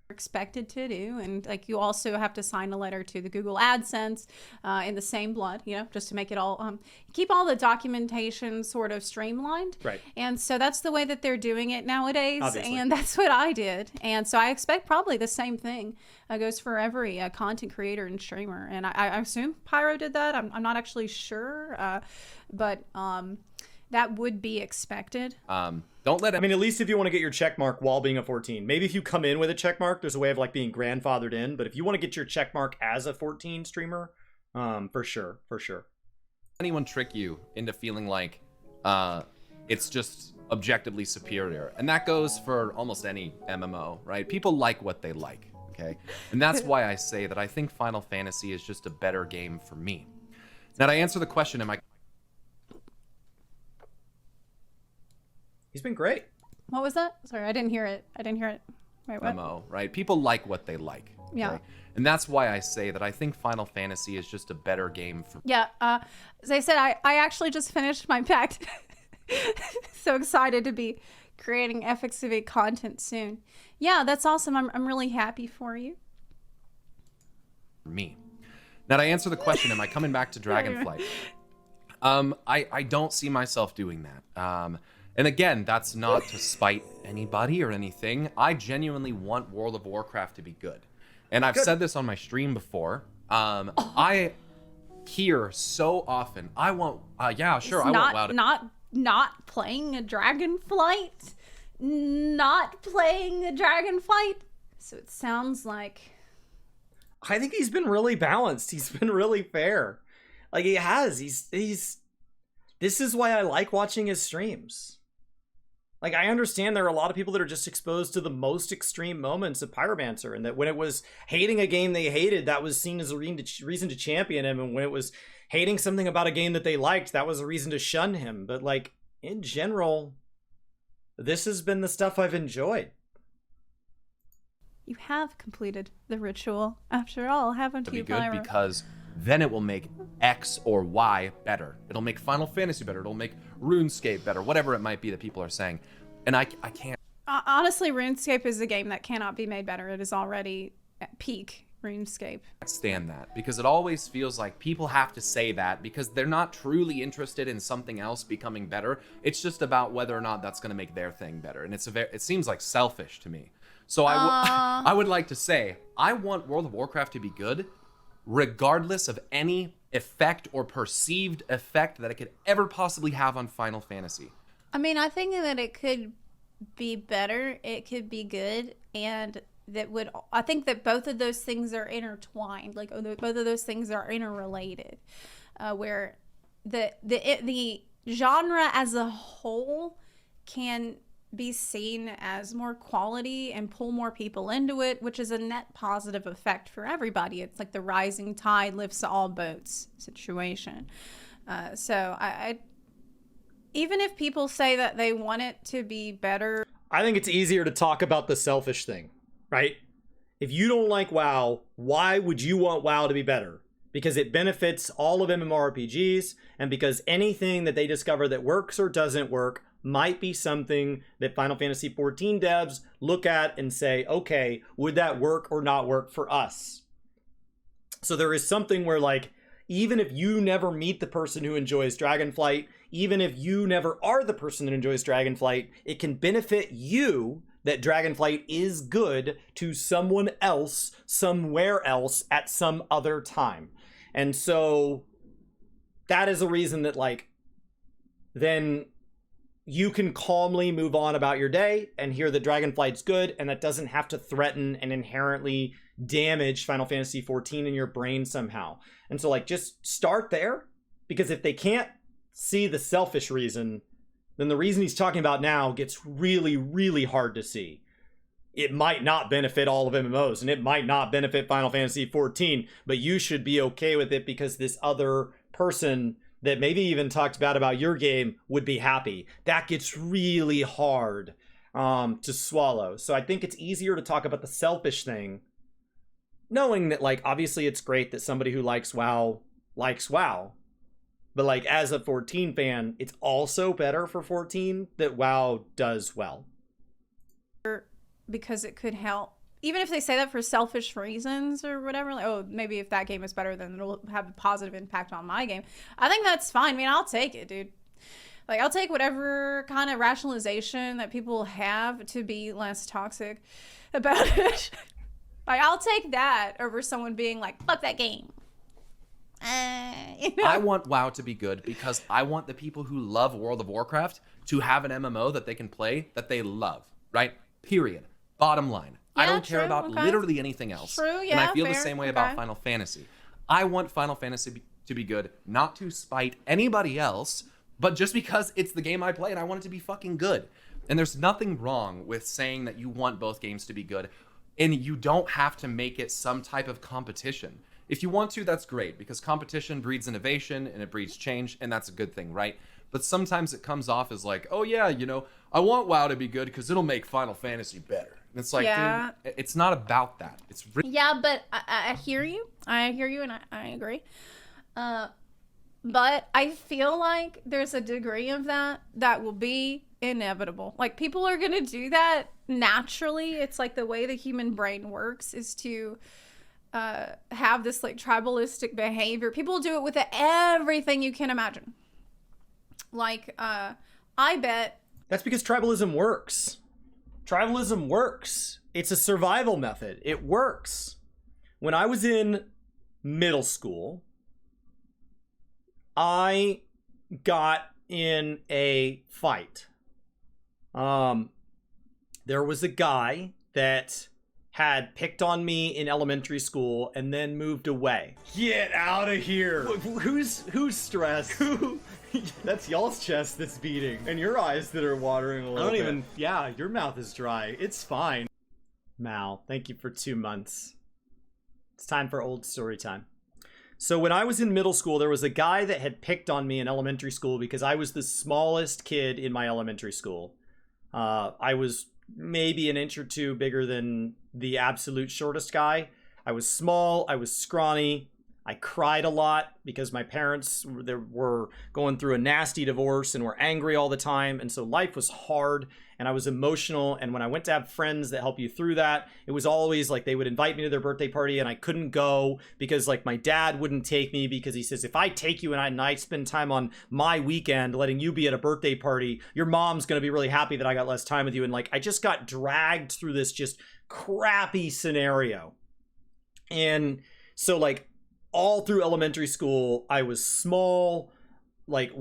Expected to do, and like, you also have to sign a letter to the Google AdSense in the same blood, just to make it all keep all the documentation sort of streamlined, right? And so that's the way that they're doing it nowadays. Obviously. And that's what I did, and so I expect probably the same thing goes for every content creator and streamer, and I assume Pyro did that. I'm not actually sure, but that would be expected. Don't let I mean, at least if you want to get your check mark while being a 14. Maybe if you come in with a check mark, there's a way of like being grandfathered in. But if you want to get your check mark as a 14 streamer, for sure. anyone trick you into feeling like it's just objectively superior. And that goes for almost any MMO, right? People like what they like, okay? And that's why I say that I think Final Fantasy is just a better game for me. Now, to answer the question, am I... He's been great. What was that? Sorry, I didn't hear it. Wait, what? MMO, right? People like what they like. Okay? Yeah. And that's why I say that I think Final Fantasy is just a better game for me. Yeah, as I said, I actually just finished my pact. So excited to be creating FFXIV content soon. Yeah, that's awesome. I'm really happy for you. Me. Now, to answer the question, am I coming back to Dragonflight? I don't see myself doing that. And again, that's not to spite anybody or anything. I genuinely want World of Warcraft to be good. And I've said this on my stream before. I hear so often, I want, yeah, sure, I want WoW to... Not playing a Dragonflight? Not playing a Dragonflight? So it sounds like... I think he's been really balanced. He's been really fair. Like, he has. He's... This is why I like watching his streams. Like, I understand there are a lot of people that are just exposed to the most extreme moments of Pyromancer, and that when it was hating a game they hated, that was seen as a reason to champion him, and when it was hating something about a game that they liked, that was a reason to shun him. But, like, in general, this has been the stuff I've enjoyed. You have completed the ritual, after all, haven't you, Pyro? Because then it will make X or Y better. It'll make Final Fantasy better. It'll make RuneScape better. Whatever it might be that people are saying. And I can't... Honestly, RuneScape is a game that cannot be made better. It is already at peak RuneScape. Stand that, because it always feels like people have to say that because they're not truly interested in something else becoming better. It's just about whether or not that's going to make their thing better. And it seems like selfish to me. So I would like to say, I want World of Warcraft to be good, regardless of any effect or perceived effect that it could ever possibly have on Final Fantasy. I mean, I think that it could be better, it could be good, and I think that both of those things are intertwined, like both of those things are interrelated, where the genre as a whole can be seen as more quality and pull more people into it, which is a net positive effect for everybody. It's like the rising tide lifts all boats situation. So I even if people say that they want it to be better, I think it's easier to talk about the selfish thing, right? If you don't like WoW, why would you want WoW to be better? Because it benefits all of MMORPGs, and because anything that they discover that works or doesn't work might be something that Final Fantasy XIV devs look at and say, okay, would that work or not work for us? So there is something where, like, even if you never meet the person who enjoys Dragonflight, even if you never are the person that enjoys Dragonflight, it can benefit you that Dragonflight is good to someone else, somewhere else, at some other time. And so that is a reason that, like, then you can calmly move on about your day and hear that Dragonflight's good, and that doesn't have to threaten and inherently damage Final Fantasy XIV in your brain somehow. And so, like, just start there, because if they can't see the selfish reason, then the reason he's talking about now gets really, really hard to see. It might not benefit all of MMOs, and it might not benefit Final Fantasy XIV, but you should be okay with it because this other person that maybe even talked bad about your game would be happy. That gets really hard to swallow. So I think it's easier to talk about the selfish thing, knowing that, like, obviously it's great that somebody who likes WoW likes WoW. But, like, as a 14 fan, it's also better for 14 that WoW does well. Because it could help. Even if they say that for selfish reasons or whatever, like, oh, maybe if that game is better, then it'll have a positive impact on my game. I think that's fine. I mean, I'll take it, dude. Like, I'll take whatever kind of rationalization that people have to be less toxic about it. Like, I'll take that over someone being like, fuck that game. I want WoW to be good because I want the people who love World of Warcraft to have an MMO that they can play that they love, right? Period. Bottom line. I don't care about literally anything else. True, yeah, and I feel fair. the same way about Final Fantasy. I want Final Fantasy to be good, not to spite anybody else, but just because it's the game I play and I want it to be fucking good. And there's nothing wrong with saying that you want both games to be good, and you don't have to make it some type of competition. If you want to, that's great, because competition breeds innovation and it breeds change, and that's a good thing, right? But sometimes it comes off as like, oh yeah, you know, I want WoW to be good because it'll make Final Fantasy better. And it's like, dude, it's not about that. It's yeah, but I hear you. I hear you, and I agree. But I feel like there's a degree of that will be inevitable. Like, people are going to do that naturally. It's like the way the human brain works is to have this like tribalistic behavior. People do it with everything you can imagine. Like, I bet. That's because tribalism works. Tribalism works. It's a survival method. It works. When I was in middle school, I got in a fight. There was a guy that had picked on me in elementary school and then moved away. Get out of here. Who's stressed? Who? That's y'all's chest that's beating. And your eyes that are watering a little bit. Yeah, your mouth is dry. It's fine. Mal, thank you for 2 months. It's time for old story time. So when I was in middle school, there was a guy that had picked on me in elementary school because I was the smallest kid in my elementary school. I was maybe an inch or two bigger than the absolute shortest guy. I was small. I was scrawny. I cried a lot because my parents were going through a nasty divorce and were angry all the time. And so life was hard and I was emotional. And when I went to have friends that help you through that, it was always like they would invite me to their birthday party and I couldn't go because like my dad wouldn't take me because he says, if I take you and I spend time on my weekend letting you be at a birthday party, your mom's going to be really happy that I got less time with you. And like, I just got dragged through this just crappy scenario. And so like, all through elementary school, I was small. Like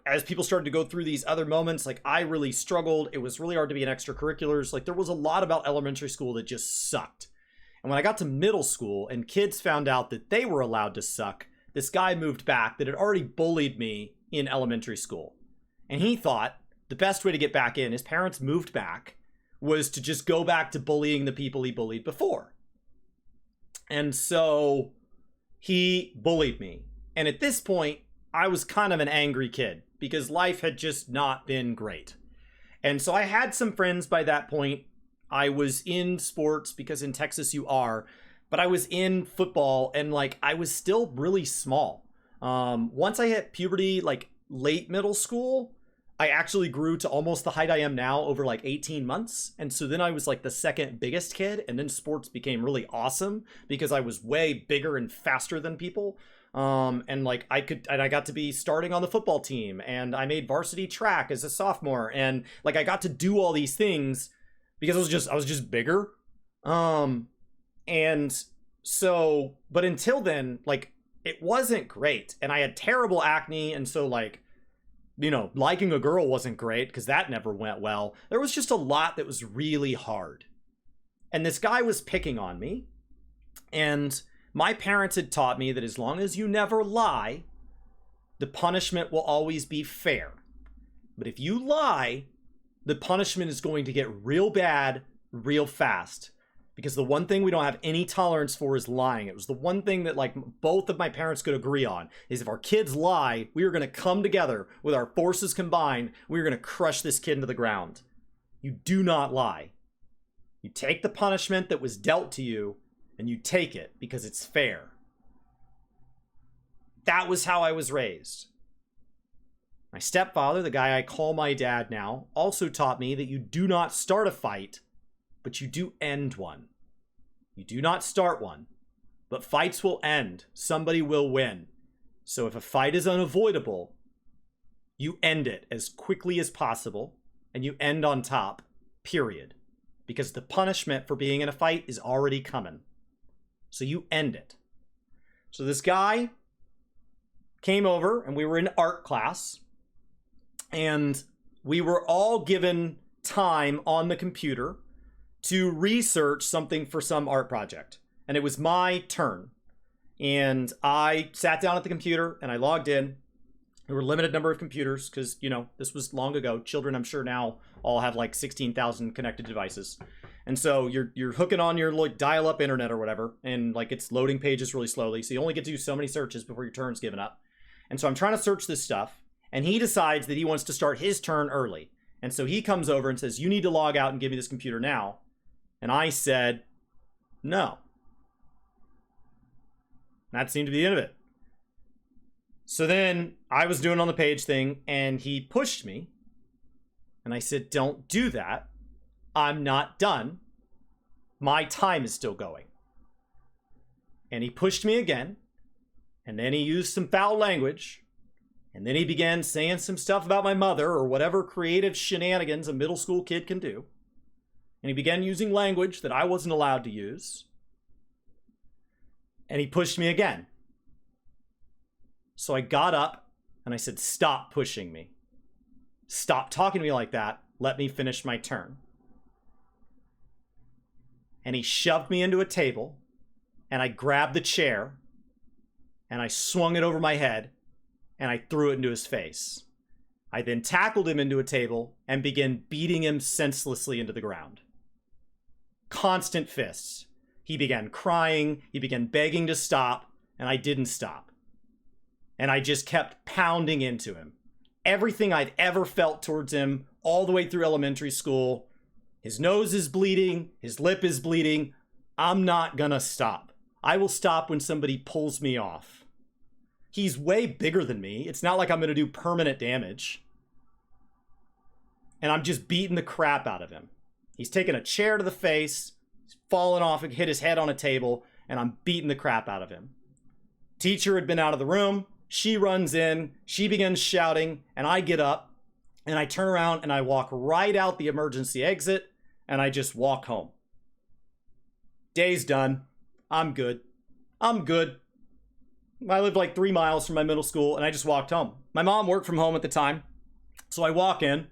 as people started to go through these other moments, like I really struggled. It was really hard to be in extracurriculars. Like there was a lot about elementary school that just sucked. And when I got to middle school and kids found out that they were allowed to suck, this guy moved back that had already bullied me in elementary school. And he thought the best way to get back in, his parents moved back, was to just go back to bullying the people he bullied before. And so he bullied me. And at this point, I was kind of an angry kid because life had just not been great. And so I had some friends by that point. I was in sports because in Texas you are, but I was in football and like I was still really small. Once I hit puberty, like late middle school, I actually grew to almost the height I am now over like 18 months. And so then I was like the second biggest kid. And then sports became really awesome because I was way bigger and faster than people. And like I got to be starting on the football team and I made varsity track as a sophomore. And like I got to do all these things because I was just bigger. And so, but until then, like it wasn't great. And I had terrible acne. And so like, you know, liking a girl wasn't great because that never went well. There was just a lot that was really hard. And this guy was picking on me. And my parents had taught me that as long as you never lie, the punishment will always be fair. But if you lie, the punishment is going to get real bad real fast. Because the one thing we don't have any tolerance for is lying. It was the one thing that like both of my parents could agree on is if our kids lie, we are going to come together with our forces combined. We are going to crush this kid into the ground. You do not lie. You take the punishment that was dealt to you and you take it because it's fair. That was how I was raised. My stepfather, the guy I call my dad now, also taught me that you do not start a fight, but you do end one. You do not start one, but fights will end. Somebody will win. So if a fight is unavoidable, you end it as quickly as possible, and you end on top, period. Because the punishment for being in a fight is already coming. So you end it. So this guy came over and we were in art class and we were all given time on the computer to research something for some art project. And it was my turn. And I sat down at the computer and I logged in. There were a limited number of computers because, you know, this was long ago. Children, I'm sure now all have like 16,000 connected devices. And so you're hooking on your like dial-up internet or whatever, and like it's loading pages really slowly. So you only get to do so many searches before your turn's given up. And so I'm trying to search this stuff, and he decides that he wants to start his turn early. And so he comes over and says, "You need to log out and give me this computer now." And I said, "No." That seemed to be the end of it. So then I was doing on the page thing, and he pushed me. And I said, "Don't do that. I'm not done. My time is still going." And he pushed me again. And then he used some foul language. And then he began saying some stuff about my mother or whatever creative shenanigans a middle school kid can do. And he began using language that I wasn't allowed to use. And he pushed me again. So I got up and I said, "Stop pushing me. Stop talking to me like that. Let me finish my turn." And he shoved me into a table, and I grabbed the chair, and I swung it over my head, and I threw it into his face. I then tackled him into a table and began beating him senselessly into the ground. Constant fists. He began crying, he began begging to stop, and I didn't stop. And I just kept pounding into him. Everything I'd ever felt towards him all the way through elementary school. His nose is bleeding, his lip is bleeding. I'm not gonna stop. I will stop when somebody pulls me off. He's way bigger than me. It's not like I'm gonna do permanent damage. And I'm just beating the crap out of him. He's taking a chair to the face, he's fallen off and hit his head on a table, and I'm beating the crap out of him. Teacher had been out of the room. She runs in, she begins shouting, and I get up, and I turn around and I walk right out the emergency exit, and I just walk home. Day's done. I'm good. I'm good. I lived like 3 miles from my middle school, and I just walked home. My mom worked from home at the time, so I walk in,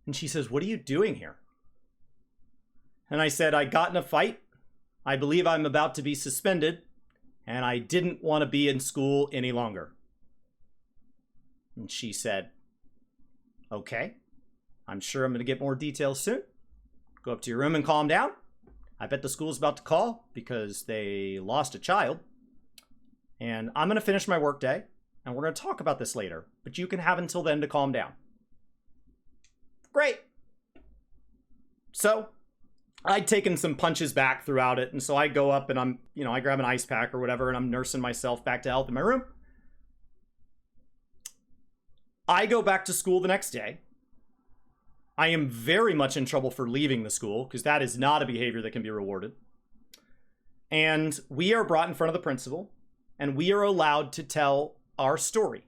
and she says, "What are you doing here?" And I said, "I got in a fight. I believe I'm about to be suspended, and I didn't want to be in school any longer." And she said, "Okay, I'm sure I'm going to get more details soon. Go up to your room and calm down. I bet the school's about to call because they lost a child. And I'm going to finish my work day, and we're going to talk about this later, but you can have until then to calm down." Great. So I'd taken some punches back throughout it, and so I go up and I grab an ice pack or whatever, and I'm nursing myself back to health in my room. I go back to school the next day. I am very much in trouble for leaving the school, because that is not a behavior that can be rewarded. And we are brought in front of the principal, and we are allowed to tell our story.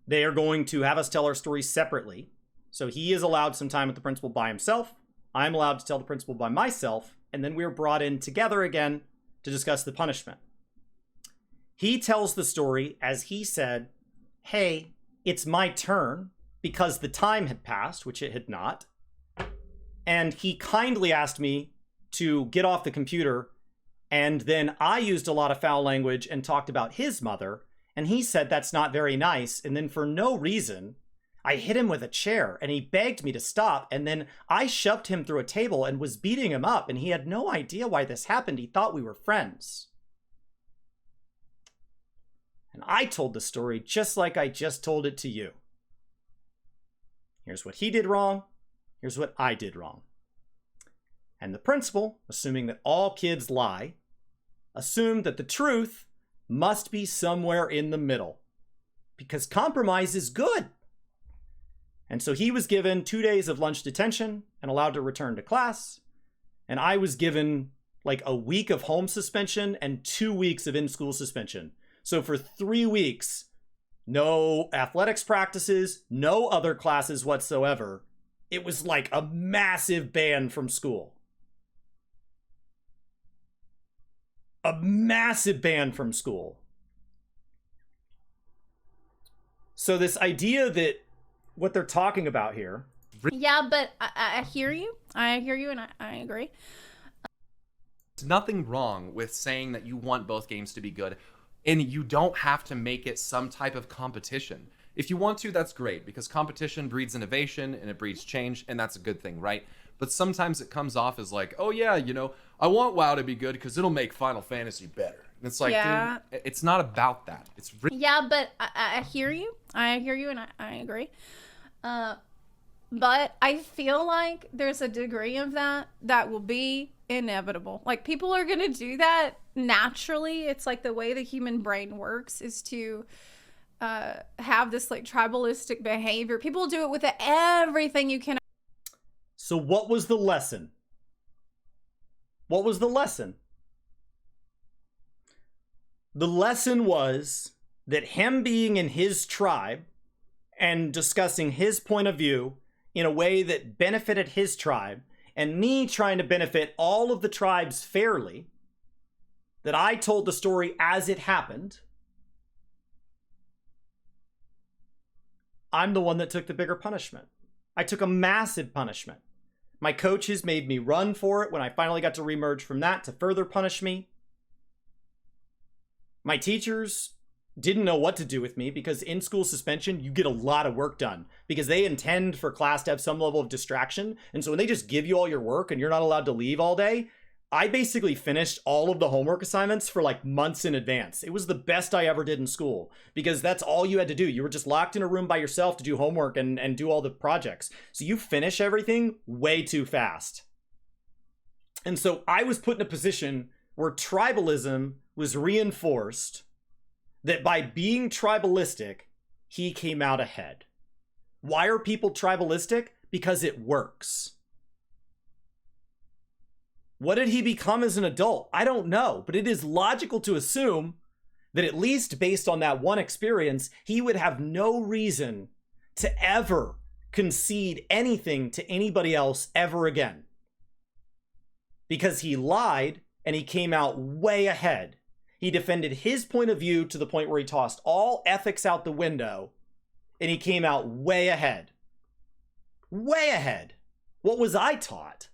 They are going to have us tell our story separately. So he is allowed some time with the principal by himself. I'm allowed to tell the principal by myself. And then we're brought in together again to discuss the punishment. He tells the story as he said, "Hey, it's my turn," because the time had passed, which it had not. And he kindly asked me to get off the computer. And then I used a lot of foul language and talked about his mother. And he said that's not very nice. And then for no reason, I hit him with a chair and he begged me to stop. And then I shoved him through a table and was beating him up. And he had no idea why this happened. He thought we were friends. And I told the story just like I just told it to you. Here's what he did wrong. Here's what I did wrong. And the principal, assuming that all kids lie, assumed that the truth must be somewhere in the middle, because compromise is good. And so he was given 2 days of lunch detention and allowed to return to class. And I was given like a week of home suspension and 2 weeks of in-school suspension. So for 3 weeks, no athletics practices, no other classes whatsoever. It was like a massive ban from school. a massive ban from school. So this idea that what they're talking about here. Yeah, but I hear you. I hear you, and I agree. There's nothing wrong with saying that you want both games to be good, and you don't have to make it some type of competition. If you want to, that's great, because competition breeds innovation and it breeds change, and that's a good thing, right? But sometimes it comes off as like, oh yeah, you know, I want WoW to be good because it'll make Final Fantasy better. And it's like, Yeah. dude, it's not about that. It's Yeah, but I hear you. I hear you, and I agree. But I feel like there's a degree of that will be inevitable. Like, people are going to do that naturally. It's like the way the human brain works is to have this like tribalistic behavior. People do it with everything you can. So what was the lesson? What was the lesson? The lesson was that him being in his tribe and discussing his point of view in a way that benefited his tribe, and me trying to benefit all of the tribes fairly, that I told the story as it happened, I'm the one that took the bigger punishment. I took a massive punishment. My coaches made me run for it when I finally got to remerge from that to further punish me. My teachers didn't know what to do with me because in school suspension, you get a lot of work done because they intend for class to have some level of distraction. And so when they just give you all your work and you're not allowed to leave all day, I basically finished all of the homework assignments for like months in advance. It was the best I ever did in school because that's all you had to do. You were just locked in a room by yourself to do homework and do all the projects. So you finish everything way too fast. And so I was put in a position where tribalism was reinforced, that by being tribalistic, he came out ahead. Why are people tribalistic? Because it works. What did he become as an adult? I don't know, but it is logical to assume that at least based on that one experience, he would have no reason to ever concede anything to anybody else ever again. Because he lied and he came out way ahead. He defended his point of view to the point where he tossed all ethics out the window and he came out way ahead. Way ahead. What was I taught?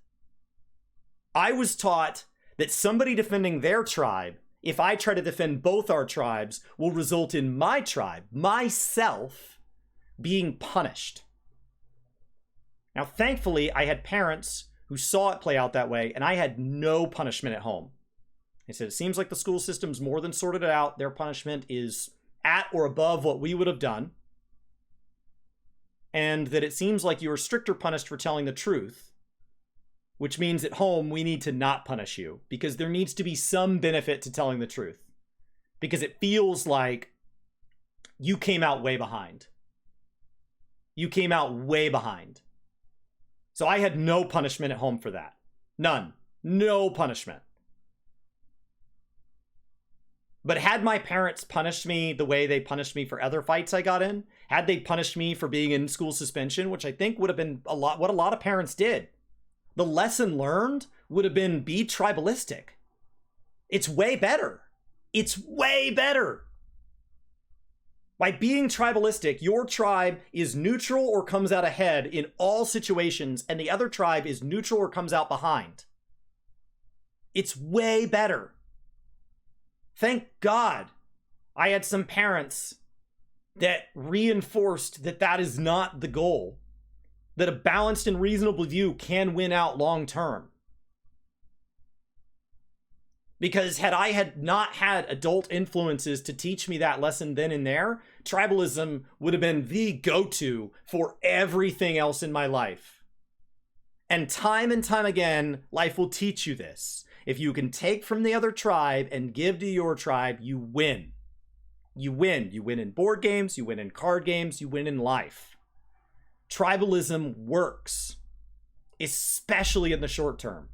I was taught that somebody defending their tribe, if I try to defend both our tribes, will result in my tribe, myself, being punished. Now, thankfully, I had parents who saw it play out that way, and I had no punishment at home. They said, it seems like the school system's more than sorted it out. Their punishment is at or above what we would have done. And that it seems like you are stricter punished for telling the truth, which means at home we need to not punish you because there needs to be some benefit to telling the truth. Because it feels like you came out way behind. You came out way behind. So I had no punishment at home for that. None. No punishment. But had my parents punished me the way they punished me for other fights I got in, had they punished me for being in school suspension, which I think would have been what a lot of parents did, the lesson learned would have been be tribalistic. It's way better. It's way better. By being tribalistic, your tribe is neutral or comes out ahead in all situations, and the other tribe is neutral or comes out behind. It's way better. Thank God I had some parents that reinforced that that is not the goal, that a balanced and reasonable view can win out long term. Because had I had not had adult influences to teach me that lesson then and there, tribalism would have been the go-to for everything else in my life. And time again, life will teach you this. If you can take from the other tribe and give to your tribe, you win. You win. You win in board games, you win in card games, you win in life. Tribalism works, especially in the short term.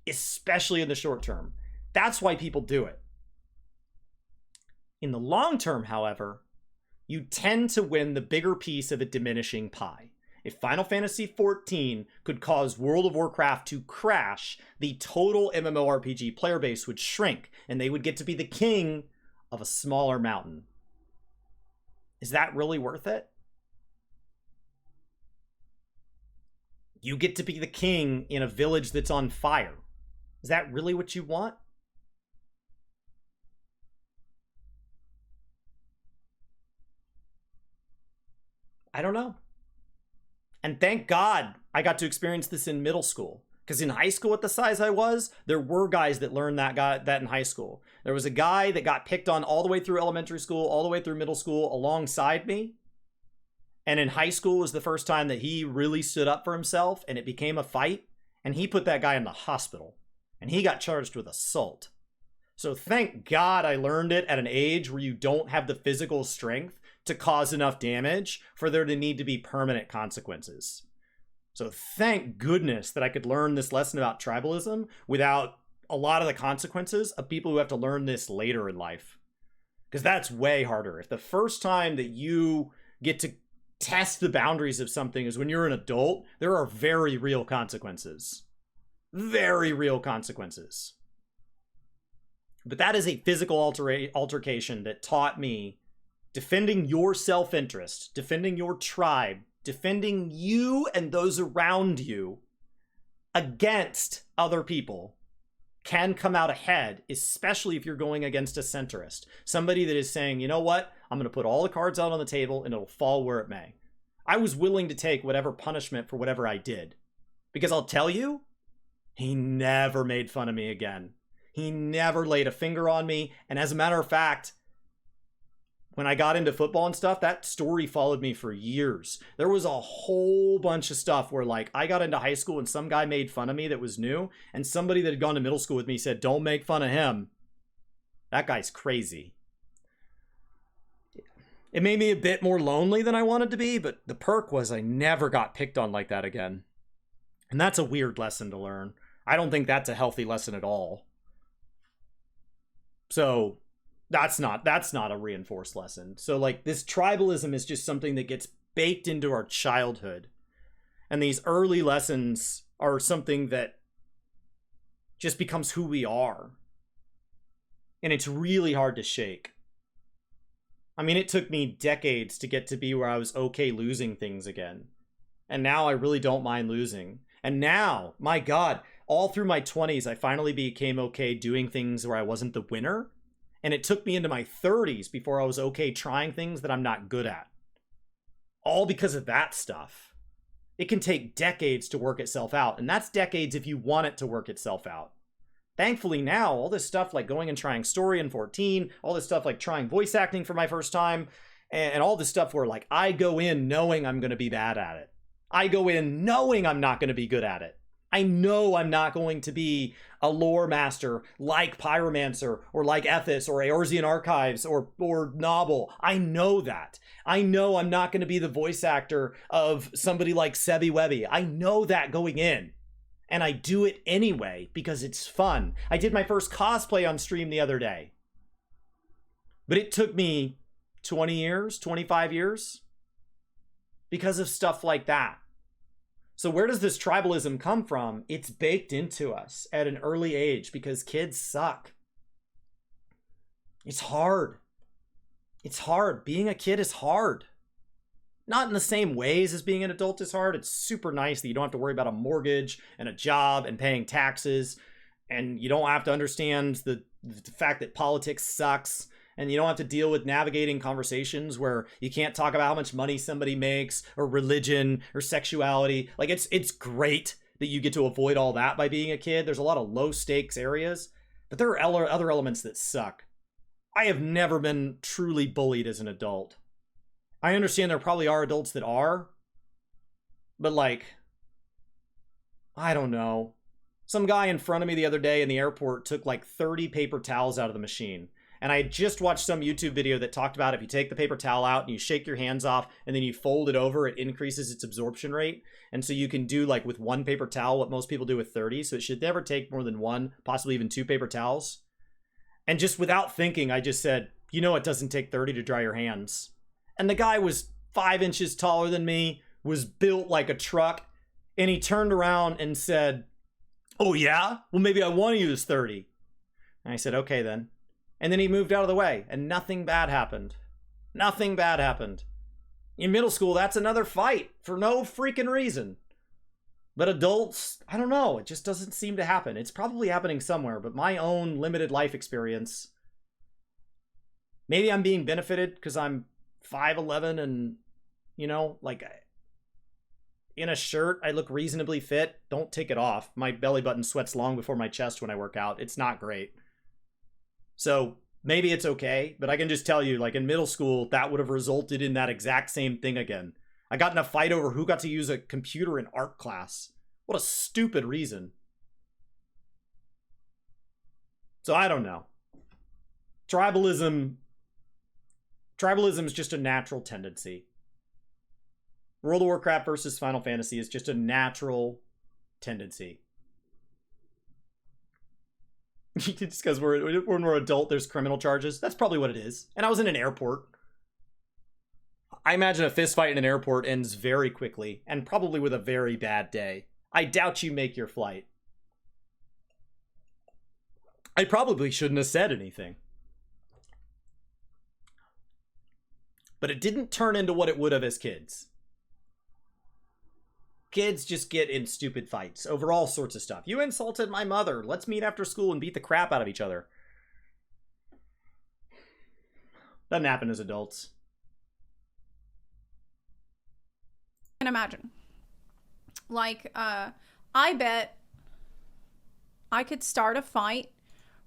Especially in the short term. That's why people do it. In the long term, however, you tend to win the bigger piece of a diminishing pie. if Final Fantasy XIV could cause World of Warcraft to crash, the total MMORPG player base would shrink, and they would get to be the king of a smaller mountain. Is that really worth it? You get to be the king in a village that's on fire. Is that really what you want? I don't know. And thank God I got to experience this in middle school. Because in high school, at the size I was, there were guys that learned that in high school. There was a guy that got picked on all the way through elementary school, all the way through middle school, alongside me. And in high school was the first time that he really stood up for himself, and it became a fight. And he put that guy in the hospital. And he got charged with assault. So thank God I learned it at an age where you don't have the physical strength to cause enough damage for there to need to be permanent consequences. So thank goodness that I could learn this lesson about tribalism without a lot of the consequences of people who have to learn this later in life. Because that's way harder. If the first time that you get to test the boundaries of something is when you're an adult, there are very real consequences. Very real consequences. But that is a physical altercation that taught me defending your self-interest, defending your tribe, defending you and those around you against other people can come out ahead, especially if you're going against a centrist. Somebody that is saying, you know what, I'm going to put all the cards out on the table and it'll fall where it may. I was willing to take whatever punishment for whatever I did. Because I'll tell you, he never made fun of me again. He never laid a finger on me. And as a matter of fact, when I got into football and stuff, that story followed me for years. There was a whole bunch of stuff where, like, I got into high school and some guy made fun of me that was new, and somebody that had gone to middle school with me said, don't make fun of him. That guy's crazy. It made me a bit more lonely than I wanted to be, but the perk was I never got picked on like that again. And that's a weird lesson to learn. I don't think that's a healthy lesson at all. So that's not a reinforced lesson. So like this tribalism is just something that gets baked into our childhood. And these early lessons are something that just becomes who we are. And it's really hard to shake. I mean, it took me decades to get to be where I was okay losing things again. And now I really don't mind losing. And now, my God, all through my 20s, I finally became okay doing things where I wasn't the winner. And it took me into my 30s before I was okay trying things that I'm not good at. All because of that stuff. It can take decades to work itself out. And that's decades if you want it to work itself out. Thankfully now, all this stuff like going and trying story in 14, all this stuff like trying voice acting for my first time, and all this stuff where like I go in knowing I'm going to be bad at it. I go in knowing I'm not going to be good at it. I know I'm not going to be a lore master like Pyromancer or like Ethos or Eorzean Archives or Novel. I know that. I know I'm not going to be the voice actor of somebody like Sebi Webby. I know that going in. And I do it anyway because it's fun. I did my first cosplay on stream the other day. But it took me 20 years, 25 years because of stuff like that. So where does this tribalism come from? It's baked into us at an early age because kids suck. It's hard. It's hard. Being a kid is hard. Not in the same ways as being an adult is hard. It's super nice that you don't have to worry about a mortgage and a job and paying taxes. And you don't have to understand the fact that politics sucks. And you don't have to deal with navigating conversations where you can't talk about how much money somebody makes or religion or sexuality. Like it's great that you get to avoid all that by being a kid. There's a lot of low stakes areas, but there are other elements that suck. I have never been truly bullied as an adult. I understand there probably are adults that are, but like, I don't know. Some guy in front of me the other day in the airport took like 30 paper towels out of the machine. And I just watched some YouTube video that talked about if you take the paper towel out and you shake your hands off and then you fold it over, it increases its absorption rate. And so you can do like with one paper towel what most people do with 30. So it should never take more than one, possibly even two paper towels. And just without thinking, I just said, you know, it doesn't take 30 to dry your hands. And the guy was 5 inches taller than me, was built like a truck, and he turned around and said, "Oh yeah? Well, maybe I want to use 30." And I said, "Okay then." And then he moved out of the way, and nothing bad happened. Nothing bad happened. In middle school, that's another fight for no freaking reason. But adults, I don't know, it just doesn't seem to happen. It's probably happening somewhere, but my own limited life experience, maybe I'm being benefited because I'm 5'11" and, you know, like, in a shirt, I look reasonably fit. Don't take it off. My belly button sweats long before my chest when I work out. It's not great. So maybe it's okay, but I can just tell you, like, in middle school, that would have resulted in that exact same thing again. I got in a fight over who got to use a computer in art class. What a stupid reason. So I don't know. Tribalism is just a natural tendency. World of Warcraft versus Final Fantasy is just a natural tendency. Just because when we're adult, there's criminal charges. That's probably what it is. And I was in an airport. I imagine a fist fight in an airport ends very quickly, and probably with a very bad day. I doubt you make your flight. I probably shouldn't have said anything. But it didn't turn into what it would have as kids. Kids just get in stupid fights over all sorts of stuff. You insulted my mother. Let's meet after school and beat the crap out of each other. Doesn't happen as adults. Can imagine. Like, I bet I could start a fight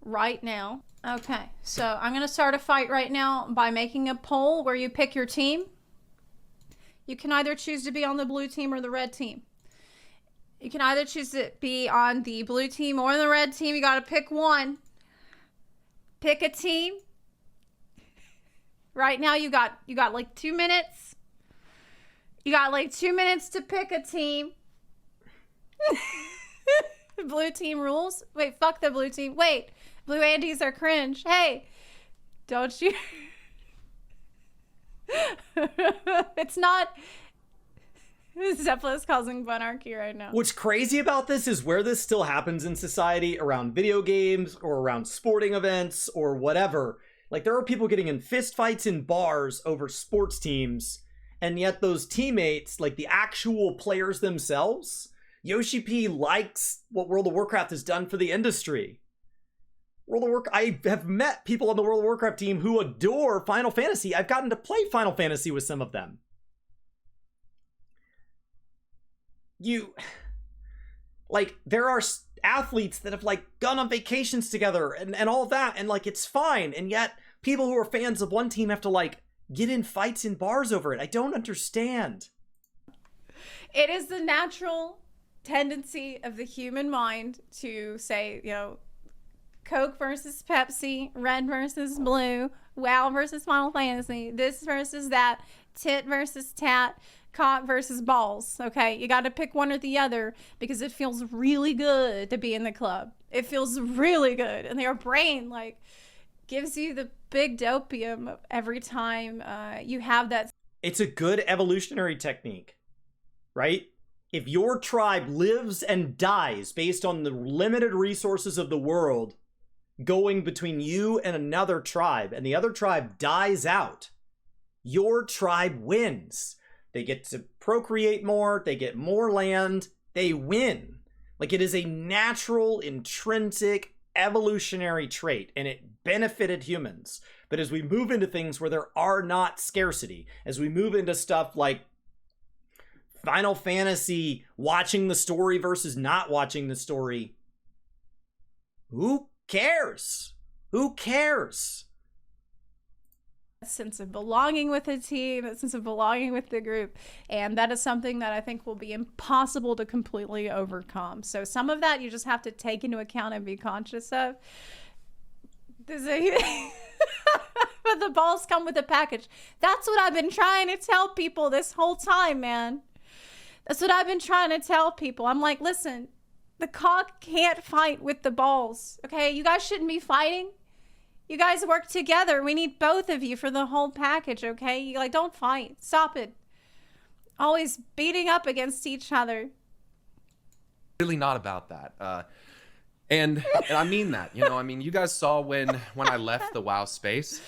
right now. Okay, so I'm gonna start a fight right now by making a poll where you pick your team. You can either choose to be on the blue team or the red team. You can either choose to be on the blue team or the red team. You gotta pick one. Pick a team. Right now you got like 2 minutes. You got like 2 minutes to pick a team. Blue team rules. Wait, fuck the blue team. Wait, blue Andes are cringe. Hey, don't you? It's not. Zeppelin is causing bunarchy right now. What's crazy about this is where this still happens in society, around video games or around sporting events or whatever. Like, there are people getting in fist fights in bars over sports teams, and yet those teammates, like the actual players themselves, Yoshi P likes what World of Warcraft has done for the industry. I have met people on the World of Warcraft team who adore Final Fantasy. I've gotten to play Final Fantasy with some of them. Like, there are athletes that have, like, gone on vacations together and all of that, and, like, it's fine. And yet, people who are fans of one team have to, like, get in fights in bars over it. I don't understand. It is the natural tendency of the human mind to say, you know, Coke versus Pepsi, red versus blue, WoW versus Final Fantasy, this versus that, tit versus tat, cock versus balls. Okay, you got to pick one or the other because it feels really good to be in the club. It feels really good, and your brain, like, gives you the big dopium every time you have that. It's a good evolutionary technique, right? If your tribe lives and dies based on the limited resources of the world going between you and another tribe, and the other tribe dies out, your tribe wins. They get to procreate more, they get more land, they win. Like, it is a natural, intrinsic, evolutionary trait, and it benefited humans. But as we move into things where there are not scarcity, as we move into stuff like Final Fantasy, watching the story versus not watching the story, who cares? Who cares? A sense of belonging with a team, a sense of belonging with the group, and that is something that I think will be impossible to completely overcome. So some of that you just have to take into account and be conscious of. But the balls come with a package. That's what I've been trying to tell people this whole time, man. That's what I've been trying to tell people. I'm like, listen, the cock can't fight with the balls, okay? You guys shouldn't be fighting. You guys work together. We need both of you for the whole package, okay? You, like, don't fight. Stop it. always beating up against each other. Really not about that. And I mean that, you know, I mean, you guys saw when I left the WoW space,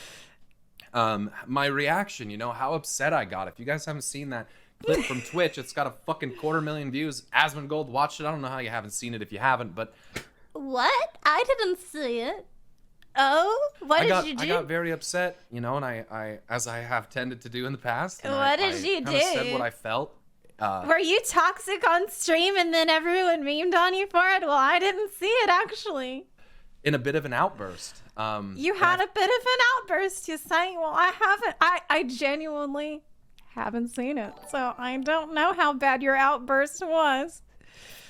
my reaction, you know, how upset I got. If you guys haven't seen that clip from Twitch, it's got a fucking 250,000 views. Asmongold watched it. I don't know how you haven't seen it if you haven't, but What? I didn't see it. Oh, what did you do? I got very upset, you know, and I as I have tended to do in the past. And What did you kinda do? said what I felt. Were you toxic on stream and then everyone memed on you for it? Well, I didn't see it actually. In a bit of an outburst. You had a bit of an outburst. You're saying, well, I haven't. I genuinely haven't seen it, so I don't know how bad your outburst was.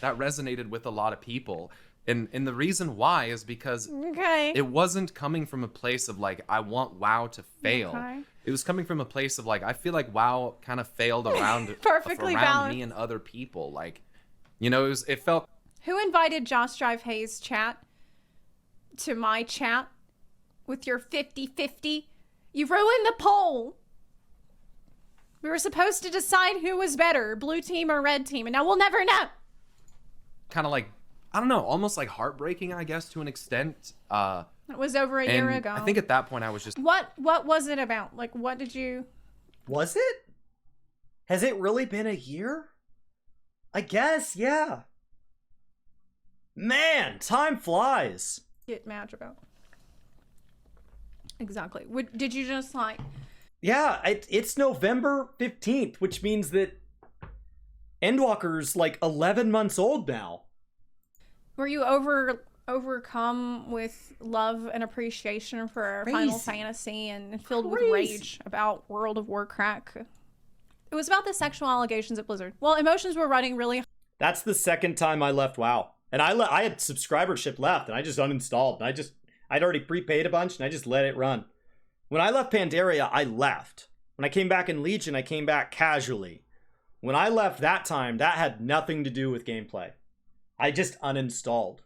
That resonated with a lot of people. And the reason why is because Okay. it wasn't coming from a place of like, I want WoW to fail. Okay. It was coming from a place of like, I feel like WoW kind of failed around, Perfectly around balanced. me and other people. Like, you know, it felt Who invited Josh Drive Hayes chat to my chat with your 50-50? You ruined the poll. We were supposed to decide who was better, blue team or red team, and now we'll never know. kind of like, I don't know, almost like heartbreaking, I guess, to an extent. It was over a year ago. I think at that point I was just What was it about? Like, what did you... Was it? Has it really been a year? I guess, yeah. Man, time flies. get mad about? Exactly. Did you just like... Yeah, it's November 15th, which means that Endwalker's like 11 months old now. Were you overcome with love and appreciation for Final Crazy. Fantasy and filled with Crazy. rage about World of Warcraft? It was about the sexual allegations at Blizzard. Well, emotions were running really high. That's the second time I left WoW. And I had subscribership left, and I just uninstalled. And I'd already prepaid a bunch, and I just let it run. When I left Pandaria, I left. When I came back in Legion, I came back casually. When I left that time, that had nothing to do with gameplay. I just uninstalled.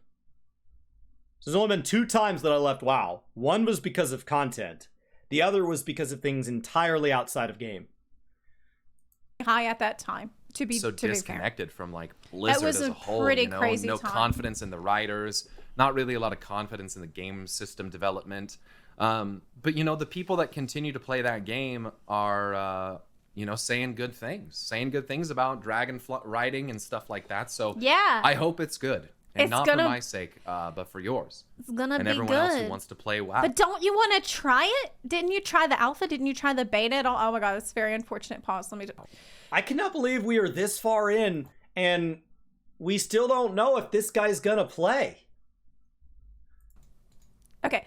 So there's only been 2 times that I left WoW. One was because of content. The other was because of things entirely outside of game. High at that time. To be so fair. disconnected from like Blizzard was as a a whole. pretty You know? crazy No time. confidence in the writers. Not really a lot of confidence in the game system development. But you know, the people that continue to play that game are, you know, saying good things about Dragonflight writing and stuff like that. So Yeah. I hope it's good, and It's not gonna- for my sake, but for yours It's gonna and be everyone good. else who wants to play WoW. But don't you want to try it? Didn't you try the alpha? Didn't you try the beta at all? Oh my god, it's very unfortunate. Pause. Let me just... I cannot believe we are this far in, and we still don't know if this guy's gonna play. Okay.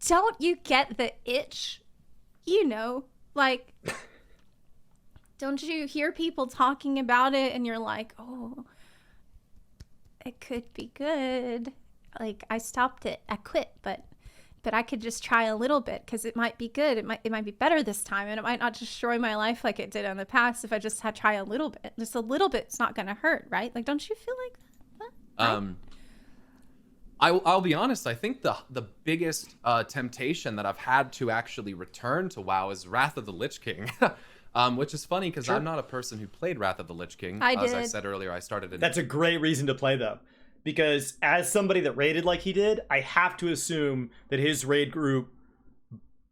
Don't you get the itch? You know, like, don't you hear people talking about it and you're like, oh, it could be good. Like, I stopped it. I quit, but I could just try a little bit because it might be good. It might be better this time, and it might not destroy my life like it did in the past if I just had try a little bit. Just a little bit's not gonna hurt, right? Like, don't you feel like that? I'll be honest. I think the biggest temptation that I've had to actually return to WoW is Wrath of the Lich King, which is funny because Sure. I'm not a person who played Wrath of the Lich King. I As I did. said earlier, I started in That's a great reason to play, though. Because as somebody that raided like he did, I have to assume that his raid group,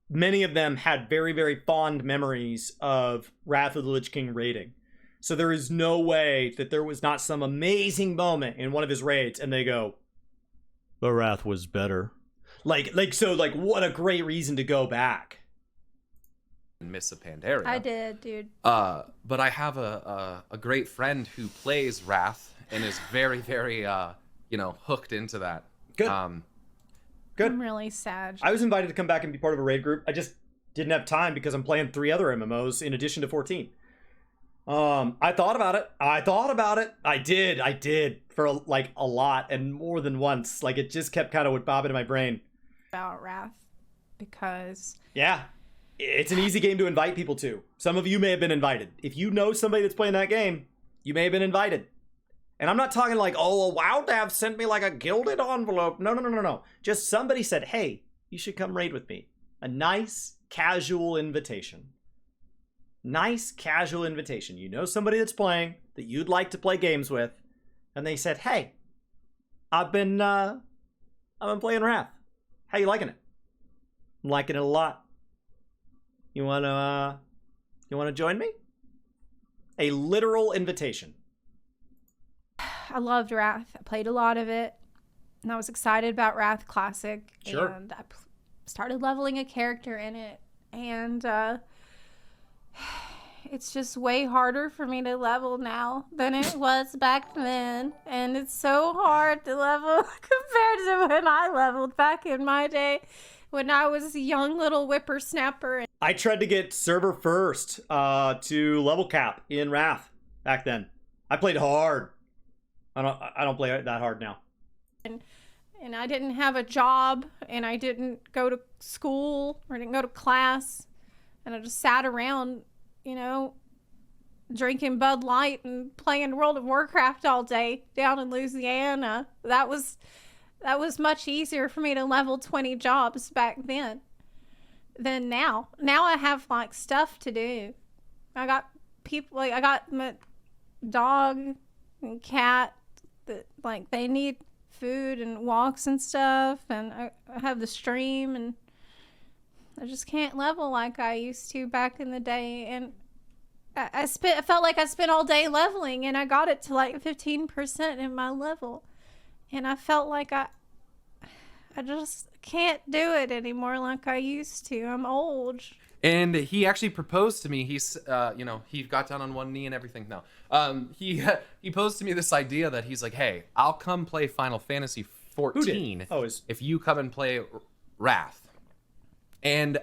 many of them had very, very fond memories of Wrath of the Lich King raiding. So there is no way that there was not some amazing moment in one of his raids and they go, the Wrath was better. Like, what a great reason to go back. Miss of Pandaria. I did, dude. But I have a great friend who plays Wrath and is very, very, you know, hooked into that. Good. Good. I'm really sad. I was invited to come back and be part of a raid group. I just didn't have time because I'm playing 3 other MMOs in addition to 14. I thought about it. I did for like a lot and more than once. Like it just kept kind of would bob into my brain. About Wrath because Yeah. It's an easy game to invite people to. Some of you may have been invited. If you know somebody that's playing that game, you may have been invited. And I'm not talking like, oh, a WoW dev sent me like a gilded envelope. No. Just somebody said, hey, you should come raid with me. A nice, casual invitation. Nice casual invitation. You know somebody that's playing that you'd like to play games with, and they said, "Hey, I've been playing Wrath. How you liking it?" "I'm liking it a lot. You wanna join me?" A literal invitation. I loved Wrath. I played a lot of it, and I was excited about Wrath Classic. Sure. And I started leveling a character in it, and it's just way harder for me to level now than it was back then. And it's so hard to level compared to when I leveled back in my day when I was a young little whippersnapper. I tried to get server first to level cap in Wrath back then. I played hard. I don't play that hard now. And I didn't have a job, and I didn't go to school or didn't go to class, and I just sat around, you know, drinking Bud Light and playing World of Warcraft all day down in Louisiana. That was much easier for me to level 20 jobs back then than now. Now I have like stuff to do. I got people, like I got my dog and cat that like they need food and walks and stuff, and I have the stream, and I just can't level like I used to back in the day. And I felt like I spent all day leveling, and I got it to like 15% in my level, and I felt like I just can't do it anymore like I used to. I'm old. And he actually proposed to me. He's, you know, he got down on one knee and everything. No, he posed to me this idea that he's like, "Hey, I'll come play Final Fantasy 14 if you come and play Wrath." And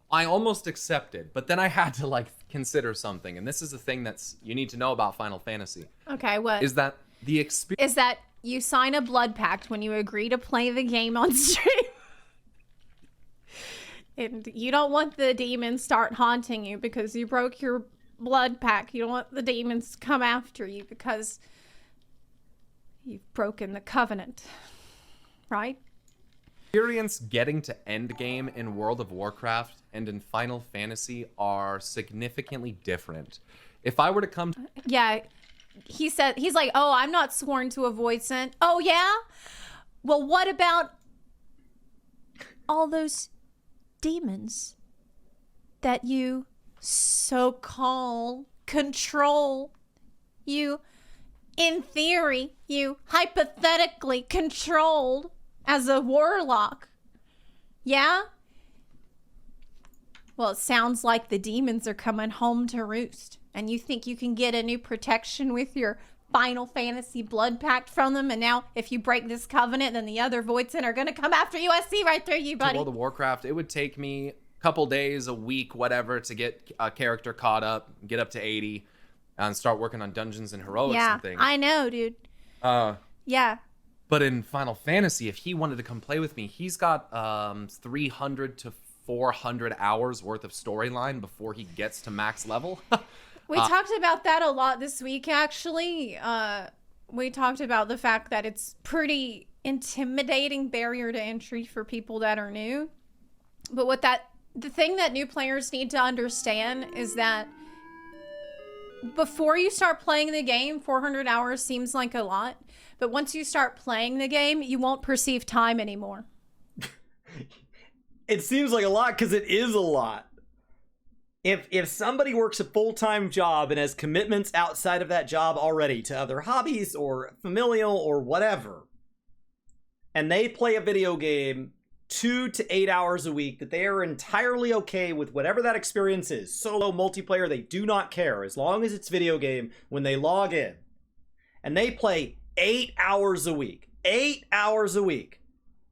I almost accepted, but then I had to like consider something. And this is the thing that's you need to know about Final Fantasy. Okay, what is that? The experience is that you sign a blood pact when you agree to play the game on stream. And you don't want the demons start haunting you because you broke your blood pact. You don't want the demons to come after you because you've broken the covenant, right? Experience getting to endgame in World of Warcraft and in Final Fantasy are significantly different. If I were to come... Yeah, he's like, "Oh, I'm not sworn to avoid sin." Oh, yeah? Well, what about all those demons that you so-called control? You, in theory, you hypothetically controlled as a warlock. Yeah? Well, it sounds like the demons are coming home to roost, and you think you can get a new protection with your Final Fantasy blood pact from them, and now if you break this covenant, then the other Voidson are going to come after you. I see right through you, buddy. World of Warcraft, it would take me a couple days, a week, whatever, to get a character caught up, get up to 80, and start working on dungeons and heroics and things. I know, dude. Yeah. But in Final Fantasy, if he wanted to come play with me, he's got 300 to 400 hours worth of storyline before he gets to max level. We talked about that a lot this week, actually. We talked about the fact that it's pretty intimidating barrier to entry for people that are new. But the thing that new players need to understand is that before you start playing the game, 400 hours seems like a lot. But once you start playing the game, you won't perceive time anymore. It seems like a lot because it is a lot. If somebody works a full-time job and has commitments outside of that job already to other hobbies or familial or whatever, and they play a video game 2 to 8 hours a week, that they are entirely okay with whatever that experience is. Solo, multiplayer, they do not care as long as it's video game when they log in. And they play 8 hours a week. 8 hours a week.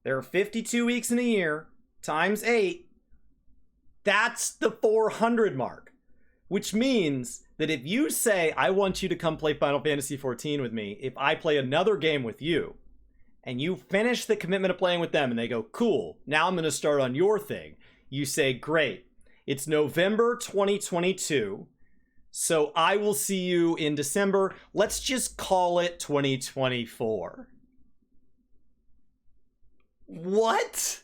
There are 52 weeks in a year times 8. That's the 400 mark, which means that if you say, "I want you to come play Final Fantasy 14 with me," if I play another game with you, and you finish the commitment of playing with them, and they go, "Cool, now I'm going to start on your thing," you say, "Great, it's November 2022, so I will see you in December. Let's just call it 2024. What?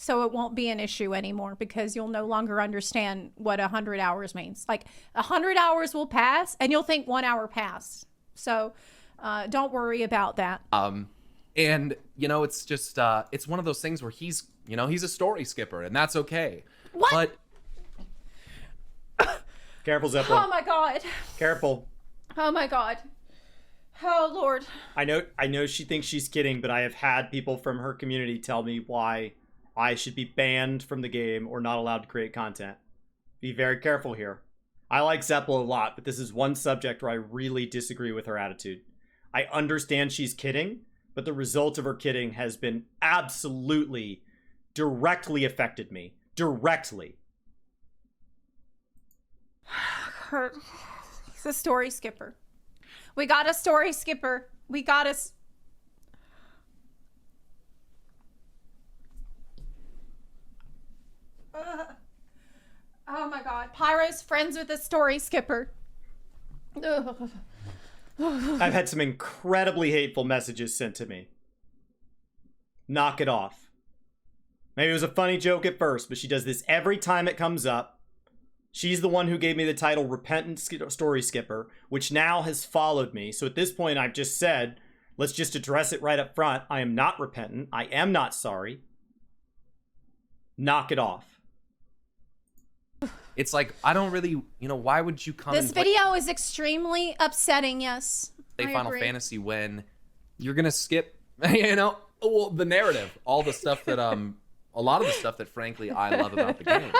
So it won't be an issue anymore because you'll no longer understand what 100 hours means. Like 100 hours will pass and you'll think 1 hour passed. So don't worry about that. And you know, it's just it's one of those things where he's a story skipper, and that's okay. What? But Careful, Zeppelin. Oh my God. Careful. Oh my God. Oh Lord. I know she thinks she's kidding, but I have had people from her community tell me why I should be banned from the game or not allowed to create content. Be very careful here. I like Zeppelin a lot, but this is one subject where I really disagree with her attitude. I understand she's kidding, but the result of her kidding has been absolutely directly affected me. Directly. He's a story skipper. We got a story skipper. We got a... Oh my God. Pyro's friends with a story skipper. Ugh. I've had some incredibly hateful messages sent to me. Knock it off. Maybe it was a funny joke at first, but she does this every time it comes up. She's the one who gave me the title Repentant Story Skipper, which now has followed me. So at this point, I've just said, let's just address it right up front. I am not repentant. I am not sorry. Knock it off. it's like, I don't really, why would you come This and video is extremely upsetting, yes. play I Final agree. Fantasy when you're going to skip, the narrative, all the stuff that, a lot of the stuff that, frankly, I love about the game.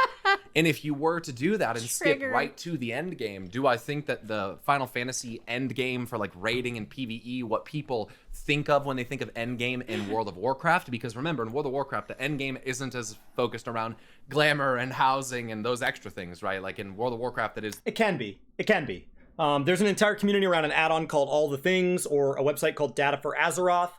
And if you were to do that and skip Triggered. right to the end game, do I think that the Final Fantasy end game for like raiding and PvE, what people think of when they think of end game in World of Warcraft? Because remember, in World of Warcraft, the end game isn't as focused around glamour and housing and those extra things, right? Like in World of Warcraft, that is. It can be. It can be. There's an entire community around an add-on called All the Things, or a website called Data for Azeroth.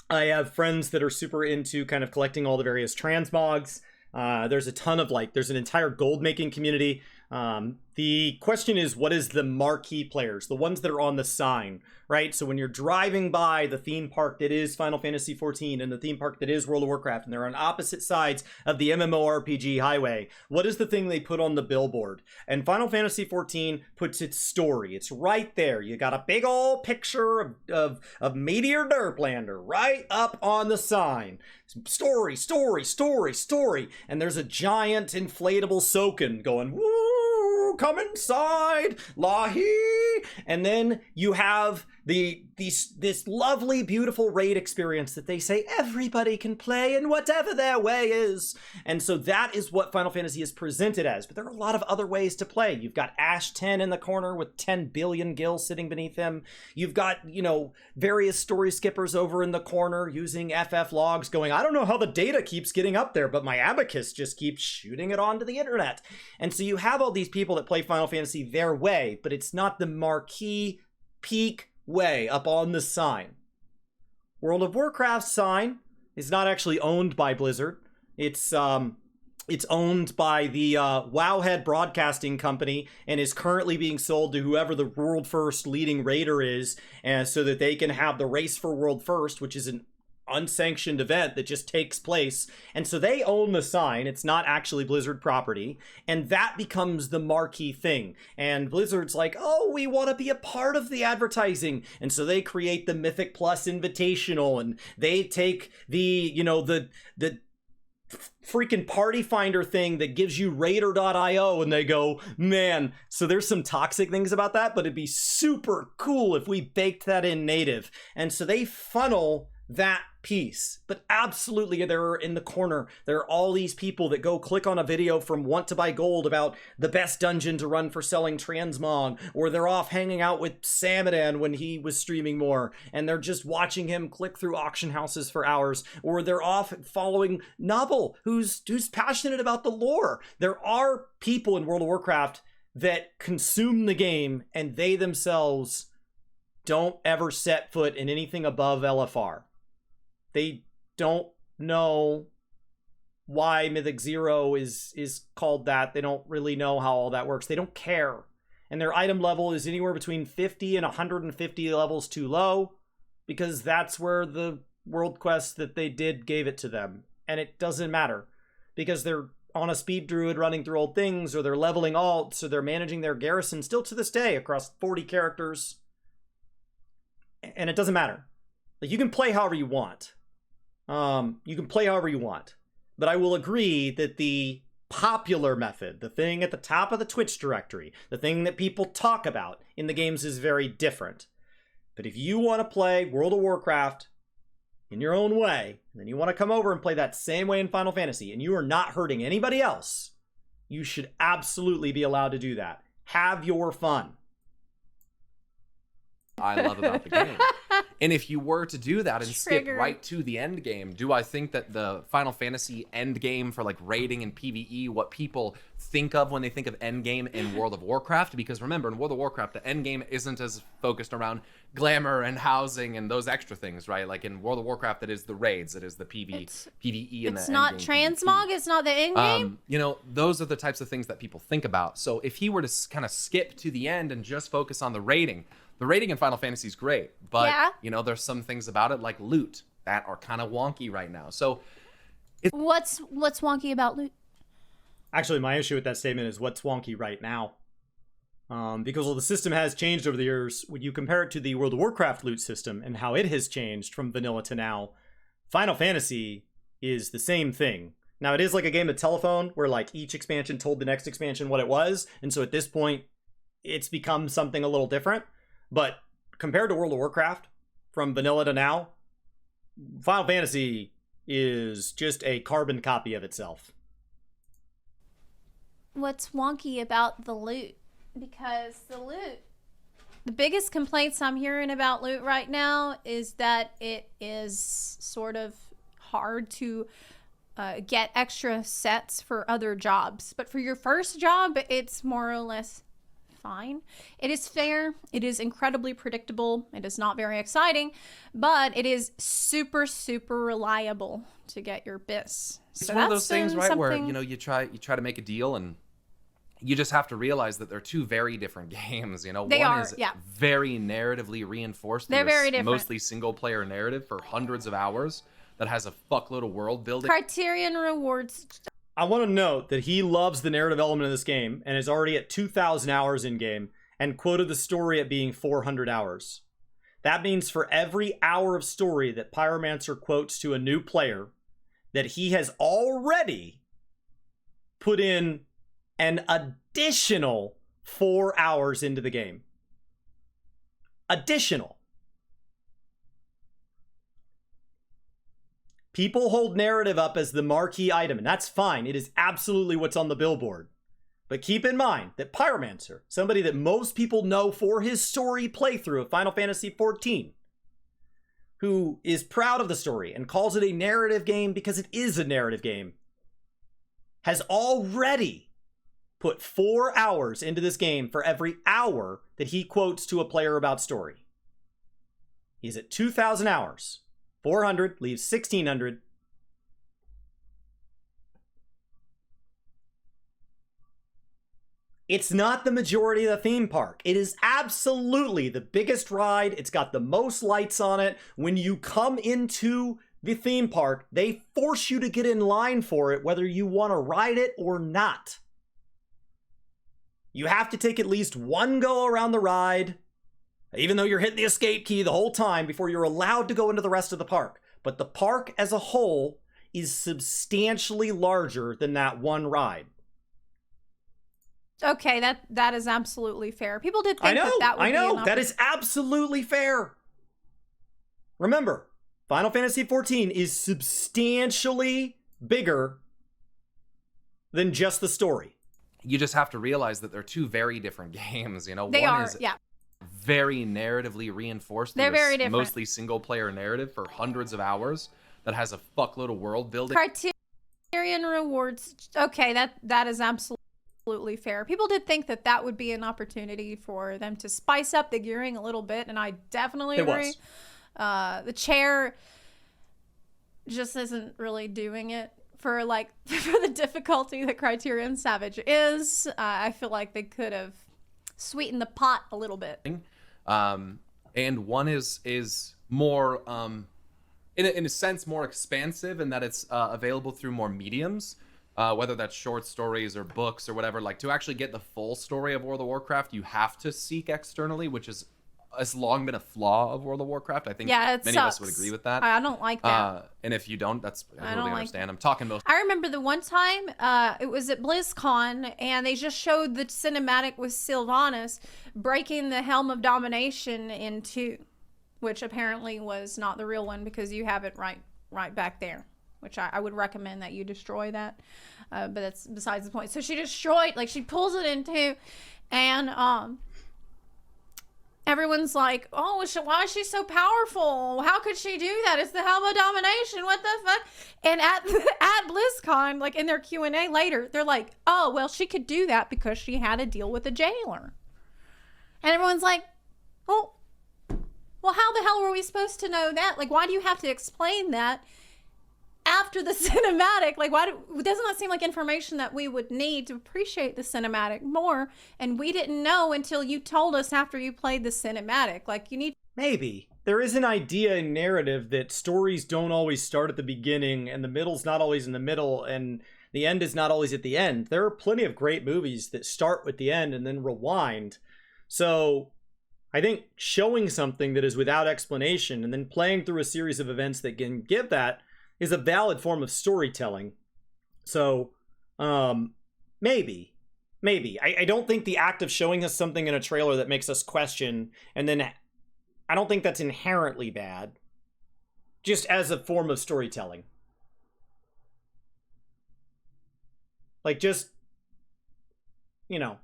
I have friends that are super into kind of collecting all the various transmogs. There's a ton of there's an entire gold making community. The question is, what is the marquee players, the ones that are on the sign, right? So when you're driving by the theme park that is Final Fantasy XIV and the theme park that is World of Warcraft, and they're on opposite sides of the MMORPG highway, what is the thing they put on the billboard? And Final Fantasy XIV puts its story. It's right there. You got a big old picture of Meteor Derplander right up on the sign. Story, story, story, story. And there's a giant inflatable Soken going, woo, come inside, Lahi. And then you have this lovely, beautiful raid experience that they say everybody can play in whatever their way is. And so that is what Final Fantasy is presented as. But there are a lot of other ways to play. You've got Ash 10 in the corner with 10 billion gills sitting beneath him. You've got, various story skippers over in the corner using FF logs going, I don't know how the data keeps getting up there, but my abacus just keeps shooting it onto the internet. And so you have all these people that play Final Fantasy their way, but it's not the marquee peak way up on the sign. World of Warcraft's sign is not actually owned by Blizzard. It's owned by the Wowhead Broadcasting Company and is currently being sold to whoever the world first leading raider is, and so that they can have the race for world first, which is an unsanctioned event that just takes place. And so they own the sign. It's not actually Blizzard property, and that becomes the marquee thing. And Blizzard's like, oh, we want to be a part of the advertising, and so they create the Mythic Plus Invitational, and they take the freaking party finder thing that gives you raider.io, and they go, man, so there's some toxic things about that, but it'd be super cool if we baked that in native. And so they funnel that piece. But absolutely, they're in the corner. There are all these people that go click on a video from Want to Buy Gold about the best dungeon to run for selling transmog, or they're off hanging out with Samadan when he was streaming more, and they're just watching him click through auction houses for hours, or they're off following Novel, who's passionate about the lore. There are people in World of Warcraft that consume the game, and they themselves don't ever set foot in anything above LFR. They don't know why Mythic Zero is called that. They don't really know how all that works. They don't care. And their item level is anywhere between 50 and 150 levels too low, because that's where the world quest that they did gave it to them. and it doesn't matter because they're on a speed druid running through old things, or they're leveling alts, or they're managing their garrison still to this day across 40 characters. And it doesn't matter. Like, you can play however you want. You can play however you want. But I will agree that the popular method, the thing at the top of the Twitch directory, the thing that people talk about in the games is very different. But if you want to play World of Warcraft in your own way, and then you want to come over and play that same way in Final Fantasy, and you are not hurting anybody else, you should absolutely be allowed to do that. Have your fun. I love about the game. And if you were to do that and skip right to the end game, do I think that the Final Fantasy end game for like raiding and PvE, what people think of when they think of end game in World of Warcraft? Because remember, in World of Warcraft, the end game isn't as focused around glamour and housing and those extra things, right? Like in World of Warcraft, it is the raids, it is the PvE and the end It's not transmog, it's not the end game. You know, those are the types of things that people think about. So if he were to kind of skip to the end and just focus on the raiding in Final Fantasy is great, but you know, there's some things about it like loot that are kind of wonky right now. So what's wonky about loot? Actually, my issue with that statement is what's wonky right now. Because while the system has changed over the years, when you compare it to the World of Warcraft loot system and how it has changed from vanilla to now, Final Fantasy is the same thing. Now, it is like a game of telephone where like each expansion told the next expansion what it was, and so at this point, it's become something a little different. But compared to World of Warcraft, from vanilla to now, Final Fantasy is just a carbon copy of itself. What's wonky about the loot? Because the biggest complaints I'm hearing about loot right now is that it is sort of hard to get extra sets for other jobs. But for your first job, it's more or less fine. It is fair. It is incredibly predictable. It is not very exciting, but it is super, super reliable to get your bits. It's one of those things, right, where you know you try to make a deal and you just have to realize that they're two very different games. You know, one is very narratively reinforced. They're very different. Mostly single player narrative for hundreds of hours that has a fuckload of world building. Criterion rewards. I want to note that he loves the narrative element of this game and is already at 2,000 hours in game and quoted the story at being 400 hours. That means for every hour of story that Pyromancer quotes to a new player, that he has already put in an additional 4 hours into the game. Additional. People hold narrative up as the marquee item, and that's fine. It is absolutely what's on the billboard. But keep in mind that Pyromancer, somebody that most people know for his story playthrough of Final Fantasy XIV, who is proud of the story and calls it a narrative game because it is a narrative game, has already put 4 hours into this game for every hour that he quotes to a player about story. He's at 2,000 hours. 400 leaves 1,600. It's not the majority of the theme park. It is absolutely the biggest ride. It's got the most lights on it. When you come into the theme park, they force you to get in line for it, whether you want to ride it or not. You have to take at least one go around the ride, even though you're hitting the escape key the whole time before you're allowed to go into the rest of the park. But the park as a whole is substantially larger than that one ride. Okay, that is absolutely fair. People did think that would be an that is absolutely fair. Remember, Final Fantasy XIV is substantially bigger than just the story. You just have to realize that they're two very different games. You know, they one are, is very narratively reinforced. They're very different. Mostly single player narrative for hundreds of hours that has a fuckload of world building. Criterion rewards. Okay, that is absolutely fair. People did think that would be an opportunity for them to spice up the gearing a little bit, and I definitely agree. The chair just isn't really doing it for the difficulty that Criterion Savage is. I feel like they could have sweetened the pot a little bit. And one is more in a sense more expansive in that it's available through more mediums, whether that's short stories or books or whatever. Like to actually get the full story of World of Warcraft, you have to seek externally, which has long been a flaw of World of Warcraft. I think many of us would agree with that. I don't like that. And if you don't, I totally like understand. I'm talking most. I remember the one time it was at BlizzCon, and they just showed the cinematic with Sylvanas breaking the Helm of Domination in two, which apparently was not the real one because you have it right back there, which I would recommend that you destroy that. But that's besides the point. So she destroyed, like she pulls it in two, and everyone's like, oh, why is she so powerful? How could she do that? It's the Helm of Domination. What the fuck? And at BlizzCon, like in their Q&A later, they're like, oh, well, she could do that because she had to deal with a jailer. And everyone's like, well, how the hell were we supposed to know that? Like, why do you have to explain that after the cinematic? Like, doesn't that seem like information that we would need to appreciate the cinematic more? And we didn't know until you told us after you played the cinematic. Like, you need... Maybe. There is an idea in narrative that stories don't always start at the beginning, and the middle's not always in the middle, and the end is not always at the end. There are plenty of great movies that start with the end and then rewind. So I think showing something that is without explanation and then playing through a series of events that can give that is a valid form of storytelling. So, maybe. I don't think the act of showing us something in a trailer that makes us question, and then I don't think that's inherently bad, just as a form of storytelling. Like, just, you know,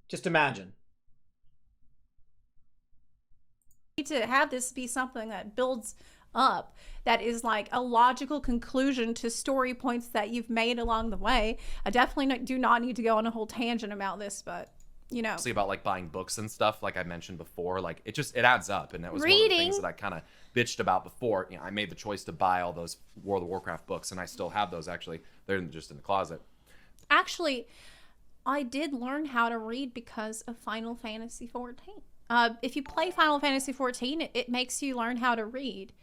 just imagine. To have this be something that builds up, that is like a logical conclusion to story points that you've made along the way. I definitely do not need to go on a whole tangent about this, but you know, about like buying books and stuff, like I mentioned before, like it adds up, and that was one of the things that I kind of bitched about before. You know, I made the choice to buy all those World of Warcraft books, and I still have those. Actually, they're just in the closet. Actually, I did learn how to read because of Final Fantasy XIV. If you play Final Fantasy XIV, it makes you learn how to read.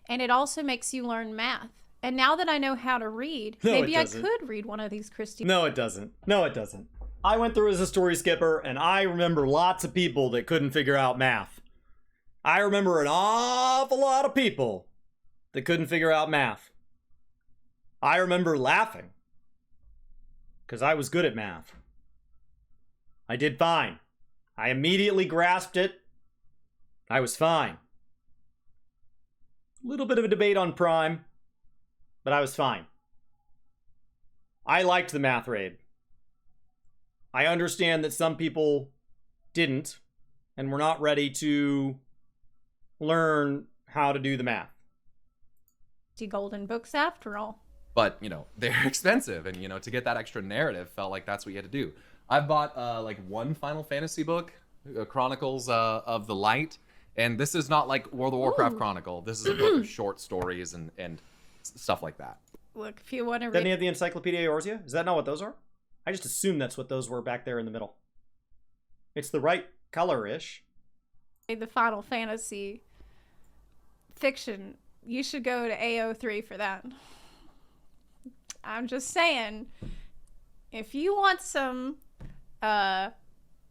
And it also makes you learn math. And now that I know how to read, maybe I could read one of these Christy. No, it doesn't. No, it doesn't. I went through as a story skipper, and I remember lots of people that couldn't figure out math. I remember an awful lot of people that couldn't figure out math. I remember laughing because I was good at math. I did fine. I immediately grasped it. I was fine. A little bit of a debate on Prime, but I was fine. I liked the math raid. I understand that some people didn't and were not ready to learn how to do the math. Golden books after all. But, you know, they're expensive, and, you know, to get that extra narrative felt like that's what you had to do. I bought like one Final Fantasy book, Chronicles of the Light, and this is not like World of Warcraft Chronicle. This is a book of short stories and stuff like that. Look, if you want to read... Doesn't he have the Encyclopedia Eorzea? Is that not what those are? I just assumed that's what those were back there in the middle. It's the right color-ish. The Final Fantasy fiction, you should go to AO3 for that. I'm just saying, if you want some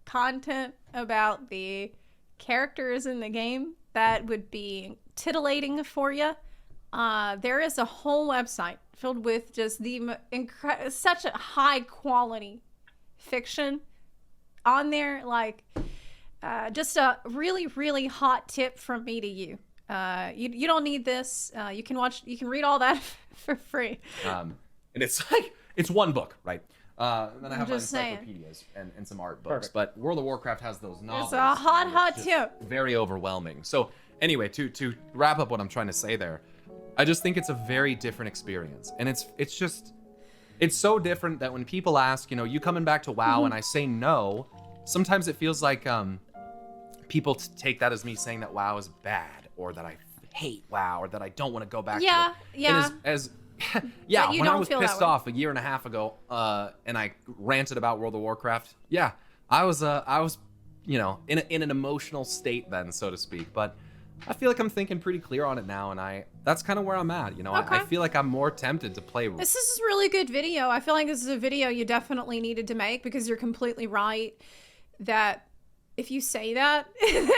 content about the characters in the game that would be titillating for you, there is a whole website filled with just such a high quality fiction on there. Like, just a really, really hot tip from me to you. You don't need this. You can read all that for free. And it's one book, right? And then I have my saying. encyclopedias and some art books. Perfect. But World of Warcraft has those novels. It's a hot tip. Very overwhelming. So anyway, to wrap up what I'm trying to say there, I just think it's a very different experience. And it's so different that when people ask, you know, you coming back to WoW, and I say no, sometimes it feels like people take that as me saying that WoW is bad, or that I hate WoW, or that I don't want to go back to it. Yeah. And when I was pissed off a year and a half ago, and I ranted about World of Warcraft, I was, you know, in an emotional state then, so to speak. But I feel like I'm thinking pretty clear on it now, and that's kind of where I'm at. You know, Okay. I feel like I'm more tempted to play. This is a really good video. I feel like this is a video you definitely needed to make because you're completely right that if you say that,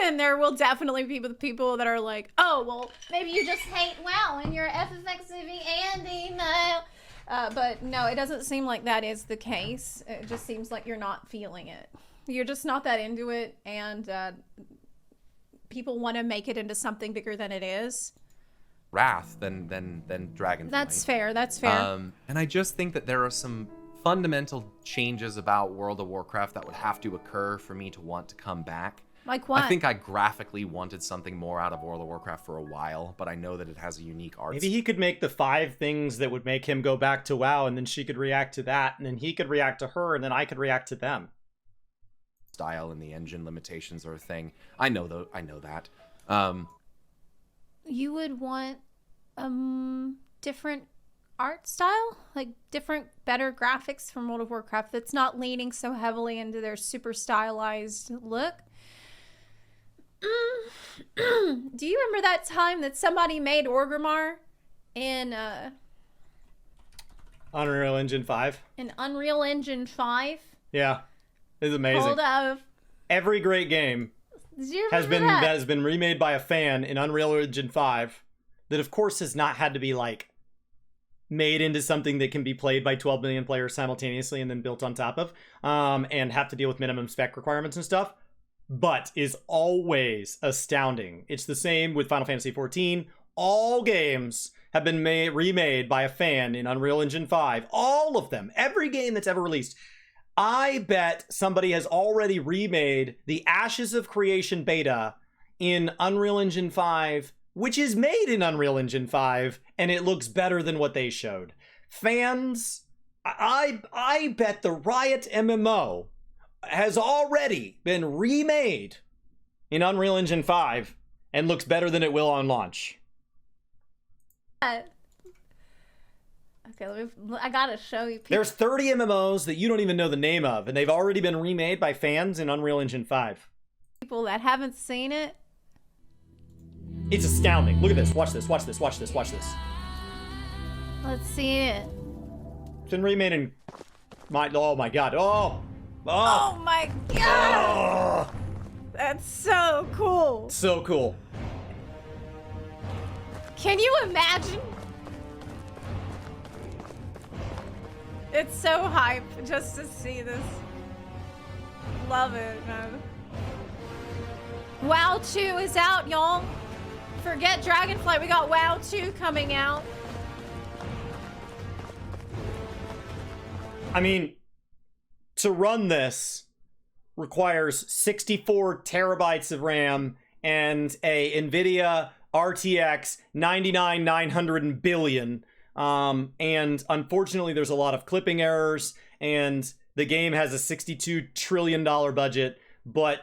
then there will definitely be people that are like, oh, well, maybe you just hate WoW and you're FFXIV Andy, no. But no, it doesn't seem like that is the case. It just seems like you're not feeling it. You're just not that into it, and people want to make it into something bigger than it is. Wrath than Dragonflight. That's fair. That's fair. And I just think that there are some fundamental changes about World of Warcraft that would have to occur for me to want to come back. Like what? I think I graphically wanted something more out of World of Warcraft for a while, but I know that it has a unique art. Maybe he could make the 5 things that would make him go back to WoW, and then she could react to that, and then he could react to her, and then I could react to them. Style and the engine limitations are a thing. I know that. You would want different art style, like different, better graphics from World of Warcraft that's not leaning so heavily into their super stylized look. Do you remember that time that somebody made Orgrimmar in Unreal Engine 5? in Unreal Engine 5? Yeah. It's amazing. Pulled out of... Every great game Did you has remember been that? has been remade by a fan in Unreal Engine 5 that of course has not had to be like made into something that can be played by 12 million players simultaneously and then built on top of and have to deal with minimum spec requirements and stuff, but is always astounding. It's the same with Final Fantasy XIV. All games have been remade by a fan in Unreal Engine 5. All of them. Every game that's ever released. I bet somebody has already remade the Ashes of Creation beta in Unreal Engine 5, which is made in Unreal Engine 5, and it looks better than what they showed. Fans, I bet the Riot MMO has already been remade in Unreal Engine 5 and looks better than it will on launch. Okay, I gotta show you. There's 30 MMOs that you don't even know the name of, and they've already been remade by fans in Unreal Engine 5. People that haven't seen it. It's astounding. Look at this. Watch this. Watch this. Watch this. Watch this. Let's see it. It's been remade in... Oh my god. Oh! Oh my god! Oh! That's so cool. So cool. Can you imagine? It's so hype just to see this. Love it, man. WoW 2 is out, y'all. Forget Dragonflight, we got WoW 2 coming out. I mean, to run this requires 64 terabytes of RAM and a NVIDIA RTX 99 billion. And unfortunately, there's a lot of clipping errors, and the game has a $62 trillion budget, but...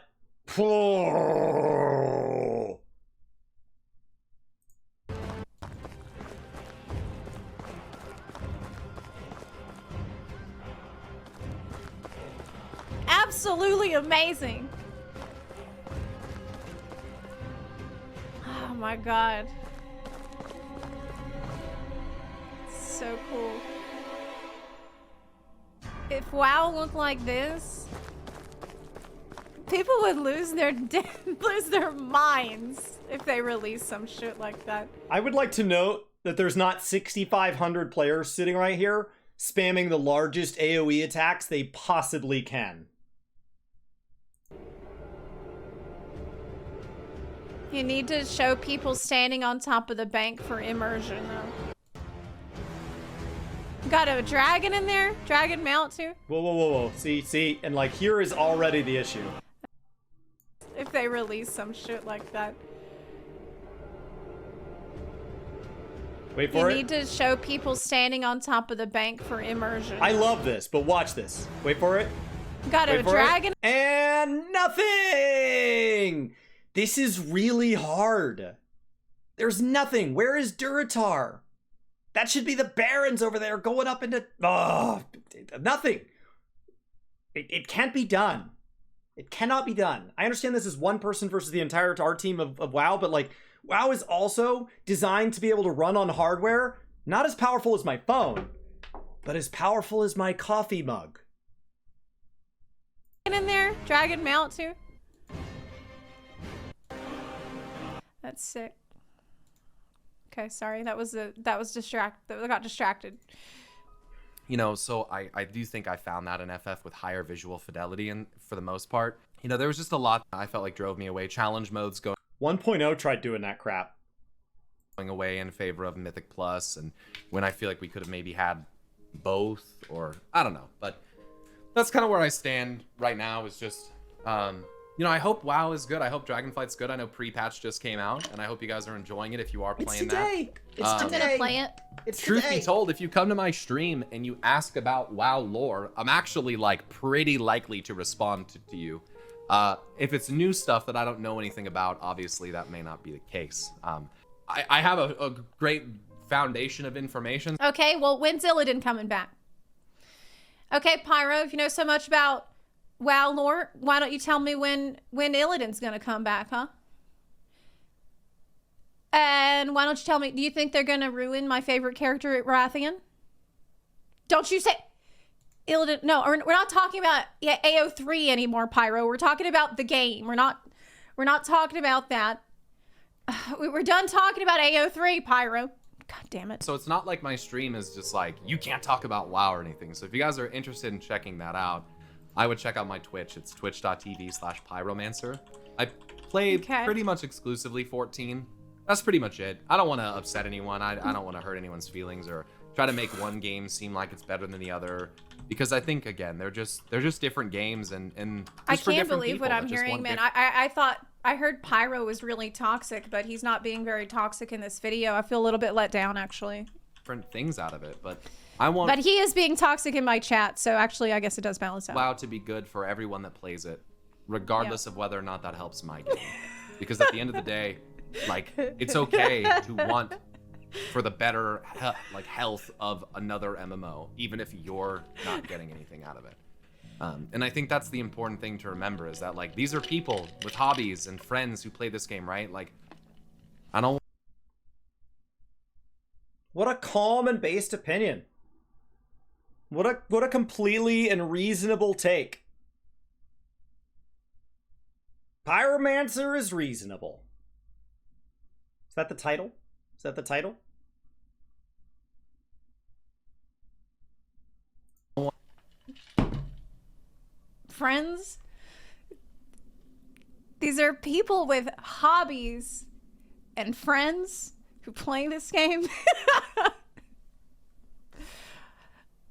Absolutely amazing. Oh my god. So cool. If WoW looked like this, people would lose their minds if they release some shit like that. I would like to note that there's not 6,500 players sitting right here spamming the largest AoE attacks they possibly can. You need to show people standing on top of the bank for immersion, though. Got a dragon in there? Dragon mount, too? Whoa, whoa, whoa, whoa. See, and like here is already the issue. If they release some shit like that. Wait for You it. need to show people standing on top of the bank for immersion. I love this, but watch this. Wait for it. Got a Wait for dragon. it. And nothing! This is really hard. There's nothing. Where is Duratar? That should be the Barons over there going up into... Oh, nothing. It can't be done. It cannot be done. I understand this is one person versus the entire art team of WoW, but like, WoW is also designed to be able to run on hardware not as powerful as my phone, but as powerful as my coffee mug. In there, dragon mount too. That's sick. Okay, sorry. That was I got distracted. You know, so I do think I found that in FF with higher visual fidelity, and for the most part, you know, there was just a lot I felt like drove me away. Challenge modes going 1.0 tried doing that crap. Going away in favor of Mythic Plus, and when I feel like we could have maybe had both, or I don't know, but that's kind of where I stand right now. Is just you know, I hope WoW is good. I hope Dragonflight's good. I know pre-patch just came out, and I hope you guys are enjoying it if you are playing that. It's I'm gonna play it. Truth be told, if you come to my stream and you ask about WoW lore, I'm actually like pretty likely to respond to you. If it's new stuff that I don't know anything about, obviously that may not be the case. I have a great foundation of information. Okay, well, when's Illidan coming back? Okay, Pyro, if you know so much about WoW lore, why don't you tell me when Illidan's gonna come back, huh? And why don't you tell me, do you think they're gonna ruin my favorite character at Rathian? Don't you say Illidan? No, we're not talking about AO3 anymore, Pyro. We're talking about the game. We're not talking about that. We're done talking about AO3, Pyro. God damn it. So it's not like my stream is just like, you can't talk about WoW or anything. So if you guys are interested in checking that out, I would check out my Twitch. It's twitch.tv/pyromancer. I play pretty much exclusively 14. That's pretty much it. I don't want to upset anyone. I don't want to hurt anyone's feelings or try to make one game seem like it's better than the other. Because I think, again, they're just different games, and I just for can't different believe people, what I'm hearing, man. I heard Pyro was really toxic, but he's not being very toxic in this video. I feel a little bit let down, actually. Different things out of it, but I want. But he is being toxic in my chat, so actually, I guess it does balance out. WoW to be good for everyone that plays it, regardless of whether or not that helps my game. Because at the end of the day, like, it's okay to want for the better health of another MMO, even if you're not getting anything out of it. And I think that's the important thing to remember, is that, like, these are people with hobbies and friends who play this game, right? Like, I don't. What a calm and based opinion. What a completely and reasonable take. Pyromancer is reasonable. Is that the title? Is that the title? Friends? These are people with hobbies and friends who play this game.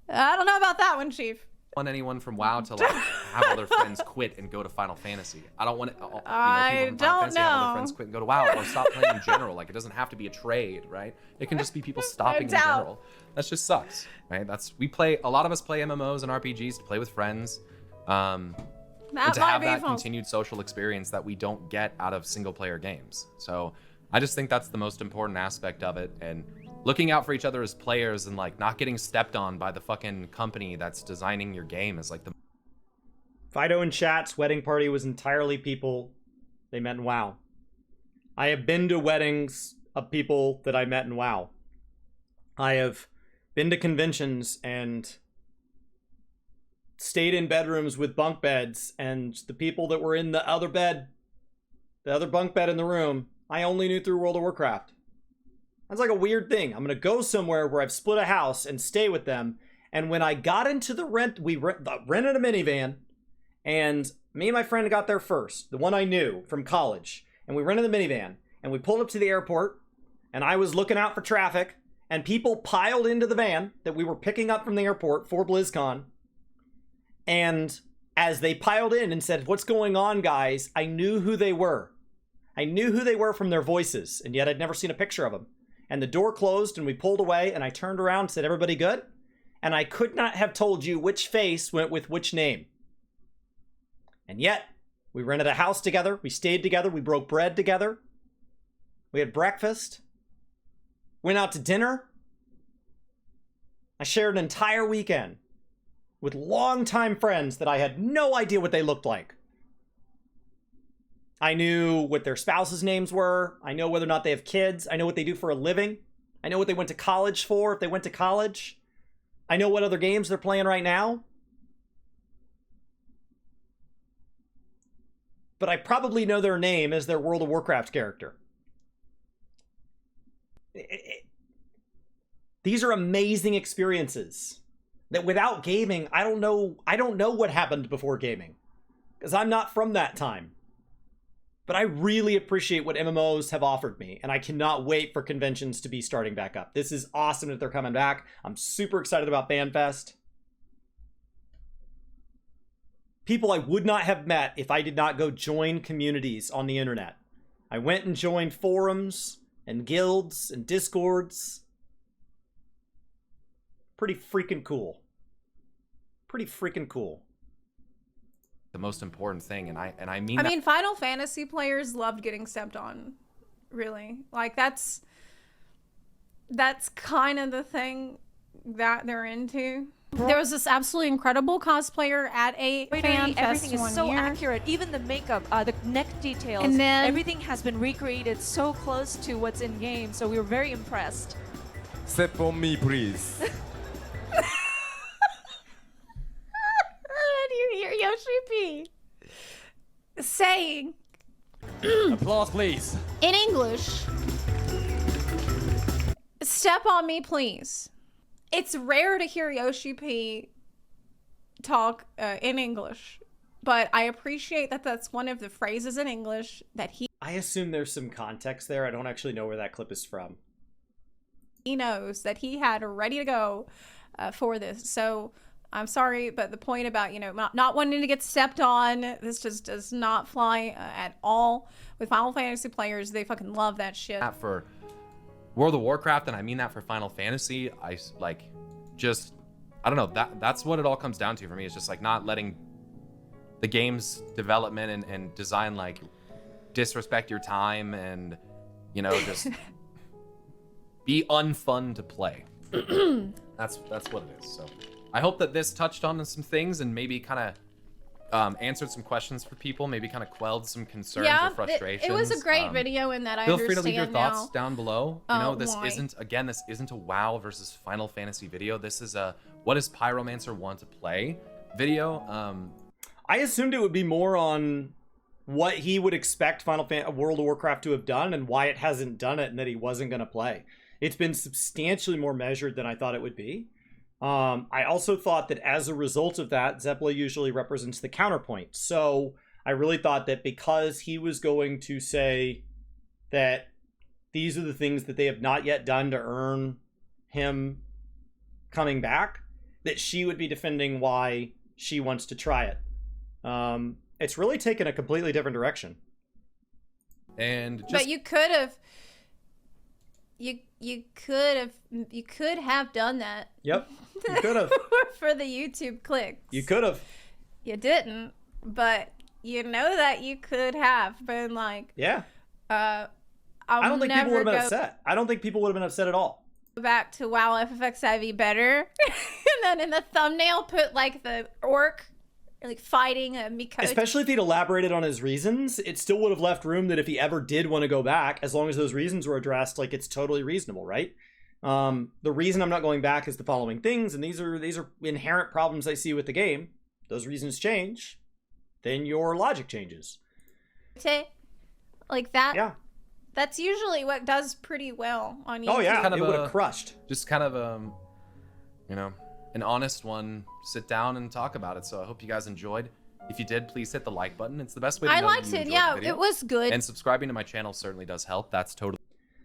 I don't know about that one, Chief. Want anyone from WoW to like have all their friends quit and go to Final Fantasy. I don't want people from Final Fantasy have all their friends quit and go to WoW, or stop playing in general. Like, it doesn't have to be a trade, right? It can just be people stopping in general. That just sucks, right? A lot of us play MMOs and RPGs to play with friends, and to have that continued social experience that we don't get out of single player games. So I just think that's the most important aspect of it, and looking out for each other as players, and like not getting stepped on by the fucking company that's designing your game is like the. Fido in chat's wedding party was entirely people they met in WoW. I have been to weddings of people that I met in WoW. I have been to conventions and stayed in bedrooms with bunk beds, and the people that were in the other bunk bed in the room, I only knew through World of Warcraft. That's like a weird thing. I'm going to go somewhere where I've split a house and stay with them. And when I got into the we rented a minivan, and me and my friend got there first, the one I knew from college. And we rented the minivan, and we pulled up to the airport, and I was looking out for traffic, and people piled into the van that we were picking up from the airport for BlizzCon. And as they piled in and said, "What's going on, guys?" I knew who they were. I knew who they were from their voices, and yet I'd never seen a picture of them. And the door closed, and we pulled away, and I turned around and said, "Everybody good?" And I could not have told you which face went with which name. And yet, we rented a house together, we stayed together, we broke bread together, we had breakfast, went out to dinner. I shared an entire weekend with longtime friends that I had no idea what they looked like. I knew what their spouses' names were. I know whether or not they have kids. I know what they do for a living. I know what they went to college for, if they went to college. I know what other games they're playing right now. But I probably know their name as their World of Warcraft character. These are amazing experiences that without gaming, I don't know what happened before gaming, because I'm not from that time. But I really appreciate what MMOs have offered me, and I cannot wait for conventions to be starting back up. This is awesome that they're coming back. I'm super excited about FanFest. People I would not have met if I did not go join communities on the internet. I went and joined forums and guilds and discords. Pretty freaking cool. Pretty freaking cool. The most important thing, and I mean, Final Fantasy players loved getting stepped on. Really, like that's kind of the thing that they're into. There was this absolutely incredible cosplayer at a fan fest everything is so year. accurate. Even the makeup, the neck details, And then- everything has been recreated so close to what's in game. So we were very impressed. Step on me, please. Did you hear Yoshi P saying Applause, please. in English, "Step on me, please"? It's rare to hear Yoshi P talk in English, but I appreciate that that's one of the phrases in English that I assume there's some context there. I don't actually know where that clip is from. he knows that he had ready to go for this. So I'm sorry, but the point about, not wanting to get stepped on, this just does not fly at all. With Final Fantasy players, they fucking love that shit. that for World of Warcraft, and I mean that for Final Fantasy. I don't know, that's what it all comes down to for me. It's just like not letting the game's development and design like disrespect your time and just be unfun to play. That's what it is. So I hope that this touched on some things and maybe kind of answered some questions for people, maybe kind of quelled some concerns or frustrations. It was a great video in that I Feel understand free to leave your thoughts now. down below. This why. isn't a WoW versus Final Fantasy video. This is a what does Pyromancer want to play video. I assumed it would be more on what he would expect World of Warcraft to have done and why it hasn't done it and that he wasn't going to play. It's been substantially more measured than I thought it would be. I also thought that as a result of that, Zeppela usually represents the counterpoint. So I really thought that because he was going to say that these are the things that they have not yet done to earn him coming back, that she would be defending why she wants to try it. It's really taken a completely different direction. And just But you could have you could have done that. Yep, you could have. For the YouTube clicks. You could have. You didn't, but you know that you could have been like, Yeah. I I don't think people would have been go upset. I don't think people would have been upset at all. back to WoW FFXIV better. And then in the thumbnail put like the orc like fighting a Miko. Especially if he'd elaborated on his reasons, it still would have left room that if he ever did want to go back, as long as those reasons were addressed, like it's totally reasonable, right? The reason I'm not going back is the following things, and these are inherent problems I see with the game. Those reasons change, then your logic changes. Like that. Yeah. That's usually what does pretty well on YouTube. Oh yeah, Kind of it would a- have crushed. just kind of an honest one, sit down and talk about it. So I hope you guys enjoyed. If you did, please hit the like button. It's the best way to I know liked you it. enjoyed Yeah, the video. it was good. And subscribing to my channel certainly does help. That's totally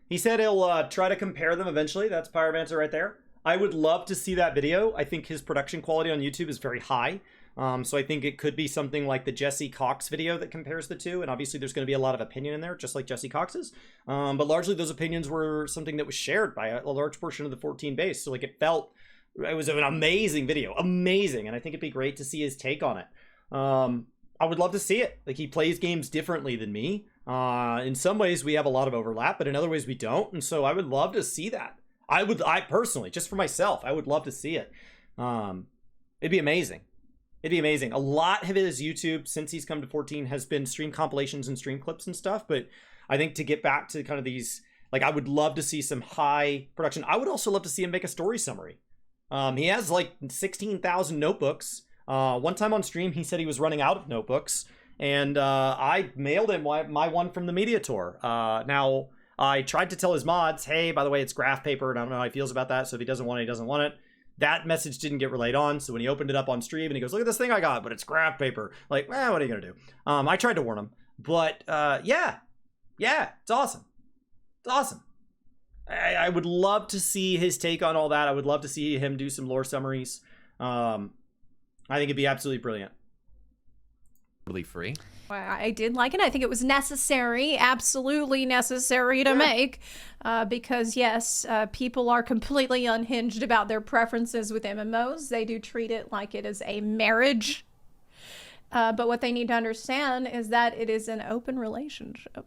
He said he'll try to compare them eventually. That's Pyromancer right there. I would love to see that video. I think his production quality on YouTube is very high. So I think it could be something like the Jesse Cox video that compares the two. And obviously there's going to be a lot of opinion in there, just like Jesse Cox's. But largely those opinions were something that was shared by a large portion of the 14 base. So like it was an amazing video. Amazing. And I think it'd be great to see his take on it. I would love to see it. Like he plays games differently than me. In some ways we have a lot of overlap, but in other ways we don't. And so I would love to see that. I personally, just for myself, I would love to see it. It'd be amazing. It'd be amazing. A lot of his YouTube since he's come to 14 has been stream compilations and stream clips and stuff. But I think to get back to kind of these, like, I would love to see some high production. I would also love to see him make a story summary. He has like 16,000 notebooks. One time on stream, he said he was running out of notebooks, and I mailed him my one from the media tour. Now, I tried to tell his mods, hey, by the way, it's graph paper, and I don't know how he feels about that, so if he doesn't want it, he doesn't want it. That message didn't get relayed on, so when he opened it up on stream, and he goes, look at this thing I got, but it's graph paper. Like, what are you gonna do? I tried to warn him, but yeah, it's awesome. It's awesome. I would love to see his take on all that. I would love to see him do some lore summaries. I think it'd be absolutely brilliant. Really free. I did like it. I think it was necessary, absolutely necessary to make, because yes, people are completely unhinged about their preferences with MMOs. They do treat it like it is a marriage. But what they need to understand is that it is an open relationship.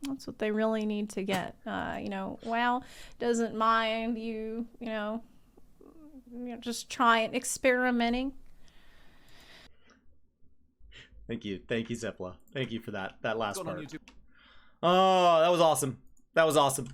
That's what they really need to get. You know, WoW doesn't mind you know, just trying, experimenting. Thank you, Zepla. Thank you for that last Going on part. YouTube. Oh, that was awesome. That was awesome.